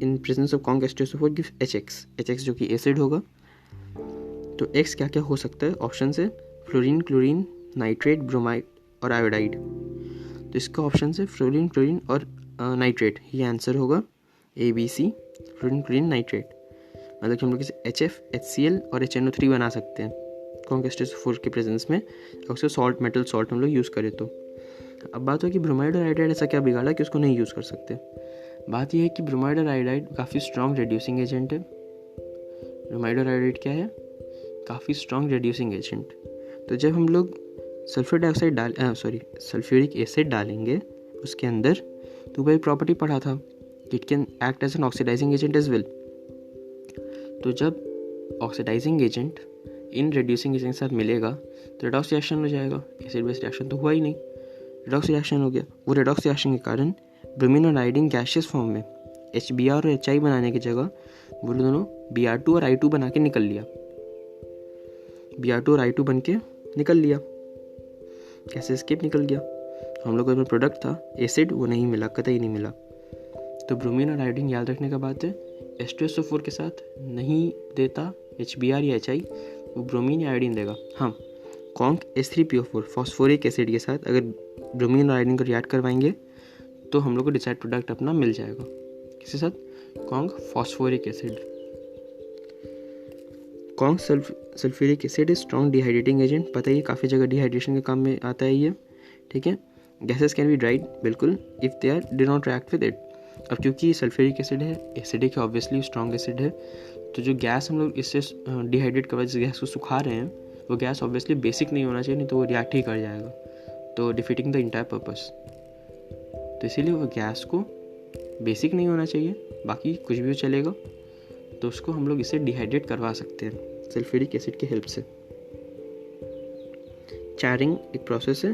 in presence of conc H2SO4 gives HX जो कि एसिड होगा. तो X क्या क्या हो सकता है ऑप्शन से? फ्लोरीन, क्लोरीन, नाइट्रेट, ब्रोमाइड और आयोडाइड. तो इसका ऑप्शन से फ्लोरीन, क्लोरीन और नाइट्रेट, ये आंसर होगा ABC, फ्लोरीन, क्लोरीन, नाइट्रेट. मतलब कि हम लोग इसे HF, HCl और HNO3 बना सकते हैं कॉन्क H2SO4 के प्रेजेंस में, अक्सर सॉल्ट, मेटल सॉल्ट हम लोग यूज़ करें तो. अब बात हो कि ब्रोमाइड और आयोडाइड ऐसा क्या बिगाड़ा कि उसको नहीं यूज़ कर सकते. बात यह है कि ब्रोमाइड और आयोडाइड काफ़ी स्ट्रॉन्ग रेड्यूसिंग एजेंट है. ब्रोमाइड और आयोडाइड क्या है? काफ़ी स्ट्रॉन्ग रेड्यूसिंग एजेंट. तो जब हम लोग सल्फ्यूरिक एसिड डालेंगे उसके अंदर, तो भाई प्रॉपर्टी पढ़ा था कि it can act as an oxidizing agent as well. तो जब ऑक्सीडाइजिंग एजेंट इन रेड्यूसिंग एजेंट के साथ मिलेगा तो रेडॉक्स रिएक्शन हो जाएगा. एसिड बेस रिएक्शन तो हुआ ही नहीं, रेडॉक्स रिएक्शन हो गया. वो रेडॉक्स रिएक्शन के कारण ब्रोमीन और आयोडीन गैसियस फॉर्म में HBr और HI बनाने की जगह वो दोनों Br2 और I2 बना के निकल लिया. Br2 और I2 बन के निकल लिया, कैसे स्केप निकल गया. हम लोग का जो प्रोडक्ट था एसिड वो नहीं मिला, कतई नहीं मिला. तो ब्रोमीन और आयोडीन याद रखने का बात है, H2SO4 के साथ नहीं देता HBr या HI, वो ब्रोमीन या आयोडीन देगा. हाँ, कॉन्क H3PO4 फॉस्फोरिक एसिड के साथ अगर ब्रोमीन और आयोडीन को रिएक्ट करवाएंगे तो हम लोग को डिसाइड प्रोडक्ट अपना मिल जाएगा. किसके साथ? Conc phosphoric acid. Conc sulphuric acid is strong dehydrating agent. पता ही काफ़ी जगह डिहाइड्रेशन के काम में आता है ये. ठीक है, गैसेस कैन बी ड्राइड, बिल्कुल, if they do not react with it. अब क्योंकि सल्फ्यूरिक एसिड है, एसिडिक है, ऑब्वियसली स्ट्रॉन्ग एसिड है, तो जो गैस हम लोग इससे डिहाइड्रेट करवा, जिस गैस को सुखा रहे हैं, वो गैस ऑब्वियसली बेसिक नहीं होना चाहिए, नहीं तो वो रिएक्ट ही कर जाएगा, तो डिफीटिंग द इंटायर पर्पस. तो इसीलिए वो गैस को बेसिक नहीं होना चाहिए, बाकी कुछ भी चलेगा, तो उसको हम लोग इसे डिहाइड्रेट करवा सकते हैं सल्फ्यूरिक एसिड की हेल्प से. चारिंग एक प्रोसेस है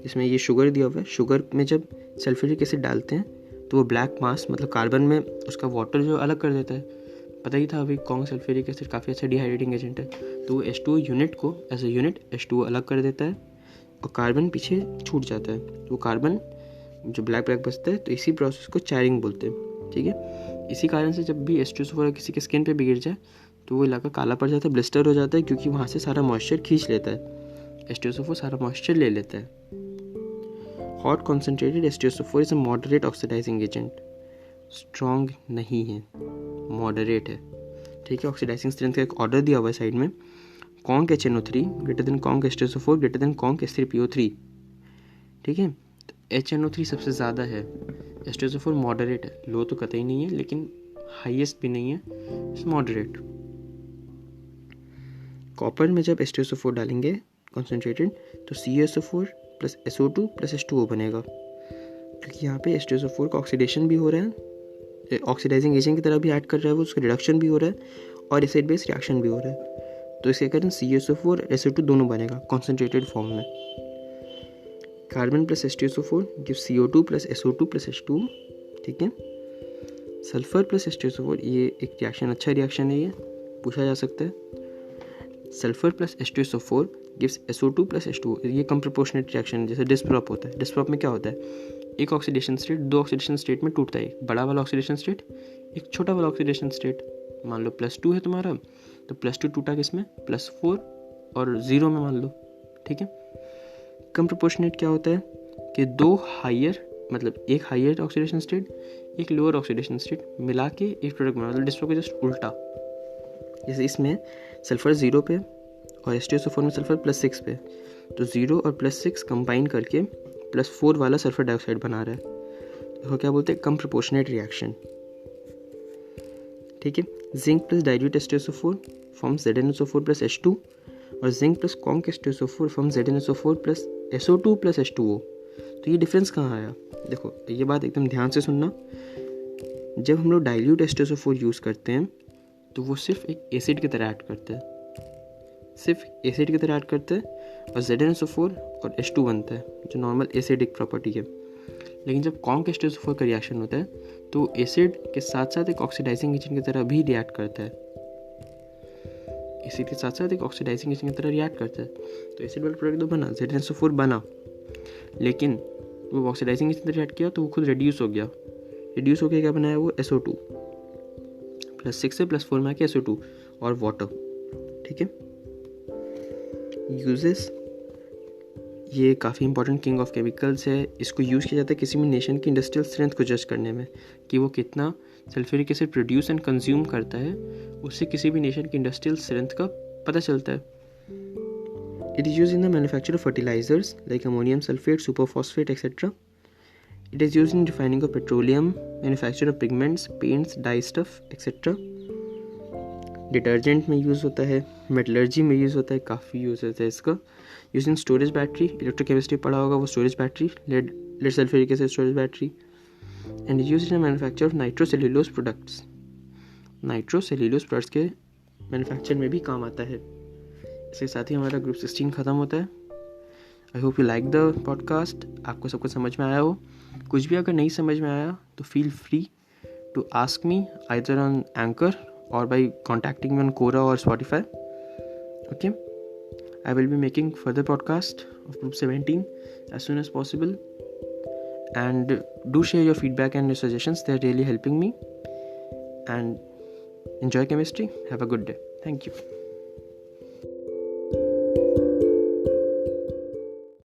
जिसमें ये शुगर दिया हुआ है. शुगर में जब सल्फ्यूरिक एसिड डालते हैं तो वो ब्लैक मास, मतलब कार्बन में उसका वाटर जो अलग कर देता है. पता ही था अभी कॉन्क सल्फ्यूरिक एसिड काफ़ी अच्छा डिहाइड्रेटिंग एजेंट है. तो वो H2O यूनिट को एज ए यूनिट H2O अलग कर देता है और कार्बन पीछे छूट जाता है. वो कार्बन जो ब्लैक बचता है, तो इसी प्रोसेस को चारिंग बोलते हैं. ठीक है, इसी कारण से जब भी H2SO4 किसी के स्किन पे भी गिर जाए तो वो इलाका काला पड़ जाता है, ब्लिस्टर हो जाता है, क्योंकि वहाँ से सारा मॉइस्चर खींच लेता है. H2SO4 सारा मॉइस्चर ले लेता है. Hot concentrated H2SO4 is a moderate oxidizing agent. Strong नहीं है, मॉडरेट है. ठीक है, ऑक्सीडाइजिंग स्ट्रेंथ का एक ऑर्डर दिया हुआ है साइड में. Conc HNO3 greater than conc H2SO4 greater than conc H3PO3. ठीक है, तो HNO3 सबसे ज़्यादा है, H2SO4 मॉडरेट है. लो तो कतई नहीं है, लेकिन हाईएस्ट भी नहीं है, इट्स मॉडरेट. कॉपर में जब H2SO4 डालेंगे कॉन्सेंट्रेटेड, तो CuSO4 plus SO2 plus H2O बनेगा, क्योंकि यहाँ पे H2SO4 का ऑक्सीडेशन भी हो रहा है, ऑक्सीडाइजिंग एजेंट की तरह भी ऐड कर रहा है वो, उसका रिडक्शन भी हो रहा है और एसिड बेस रिएक्शन भी हो रहा है. तो इसके कारण CuSO4 SO2 दोनों बनेगा कॉन्सेंट्रेटेड फॉर्म में. Carbon plus H2SO4 give CO2 plus SO2 plus H2. ठीक है, सल्फर प्लस H2SO4, ये एक रिएक्शन, अच्छा रिएक्शन है, ये पूछा जा सकता है. Sulphur plus H2SO4 gives SO2 plus H2O. ये कम प्रोपोर्शनेट रिएक्शन है, जैसे डिस्प्रॉप होता है. डिस्प्रॉप में क्या होता है, एक ऑक्सीडेशन स्टेट दो ऑक्सीडेशन स्टेट में टूटता है. एक बड़ा वाला ऑक्सीडेशन स्टेट, एक छोटा वाला ऑक्सीडेशन स्टेट. मान लो +2 है तुम्हारा, तो +2 टूटा किसमें, +4 और 0 में मान लो. ठीक है, कम प्रोपोर्शनेट क्या होता है कि दो हायर मतलब एक हायर ऑक्सीडेशन स्टेट एक लोअर ऑक्सीडेशन स्टेट मिला के एक प्रोडक्ट बना, मतलब डिस्ट्रो के जस्ट उल्टा। जैसे इसमें सल्फर 0 पे और H2SO4 में सल्फर +6 पे, तो 0 और +6 कंबाइन करके +4 वाला सल्फर डाइऑक्साइड बना रहा है। देखो क्या बोलते हैं, कम प्रोपोर्शनेट रिएक्शन। ठीक है, zinc plus dilute H2SO4 form ZnSO4 + H2 और zinc plus conc H2SO4 form ZnSO4 + SO2 + H2O। तो ये डिफरेंस कहाँ आया? देखो ये बात एकदम ध्यान से सुनना। जब हम लोग डाइल्यूट H2SO4 यूज़ करते हैं तो वो सिर्फ एक एसिड की तरह ऐड करते हैं, सिर्फ एसिड की तरह ऐड करते हैं और ZnSO4 और H2 बनता है जो नॉर्मल एसिडिक प्रॉपर्टी है। लेकिन जब कॉन्क H2SO4 का रिएक्शन होता है तो एसिड के साथ साथ एक ऑक्सीडाइजिंग एजेंट की तरह भी रिएक्ट करता है, एसिड के साथ साथ एक ऑक्सीडाइजिंग एजेंट की तरह रिएक्ट करता है। तो एसिड वाला प्रोडक्ट तो बना, ZnSO4 बना, लेकिन वो ऑक्सीडाइजिंग एजेंट रिएक्ट किया तो वो खुद रिड्यूस हो गया। रिड्यूस होकर क्या बनाया वो SO2 +6 से +4 में आके SO2 और वाटर। ठीक है, यूजेस, ये काफ़ी इंपॉर्टेंट किंग ऑफ केमिकल्स है। इसको यूज़ किया जाता है किसी भी नेशन की इंडस्ट्रियल स्ट्रेंथ को जज करने में कि वो कितना sulphuric acid produce and consume करता है, उससे किसी भी नेशन की इंडस्ट्रियल स्ट्रेंथ का पता चलता है। It is use in the manufacture of fertilizers like ammonium sulphate, superphosphate etcetera. It is used in refining of petroleum, manufacture of pigments, paints, dye stuff, etc. Detergent में यूज़ होता है, मेटलर्जी में यूज़ होता है, काफ़ी यूज़ होता है इसका। Use in storage battery, electrochemistry पढ़ा होगा वो storage battery, lead sulphuric acid storage battery. And use in manufacture of nitrocellulose products. Nitrocellulose products के मैन्युफैक्चर में भी काम आता है। इसके साथ ही हमारा ग्रुप 16 ख़त्म होता है। I hope you like the podcast. आपको सब कुछ समझ में आया हो। कुछ भी अगर नहीं समझ में आया तो feel free to ask me either on Anchor or by contacting me on Quora or Spotify. Okay, I will be making further podcast of group 17 as soon as possible, and do share your feedback and your suggestions. They are really helping me. And enjoy chemistry. Have a good day. Thank you.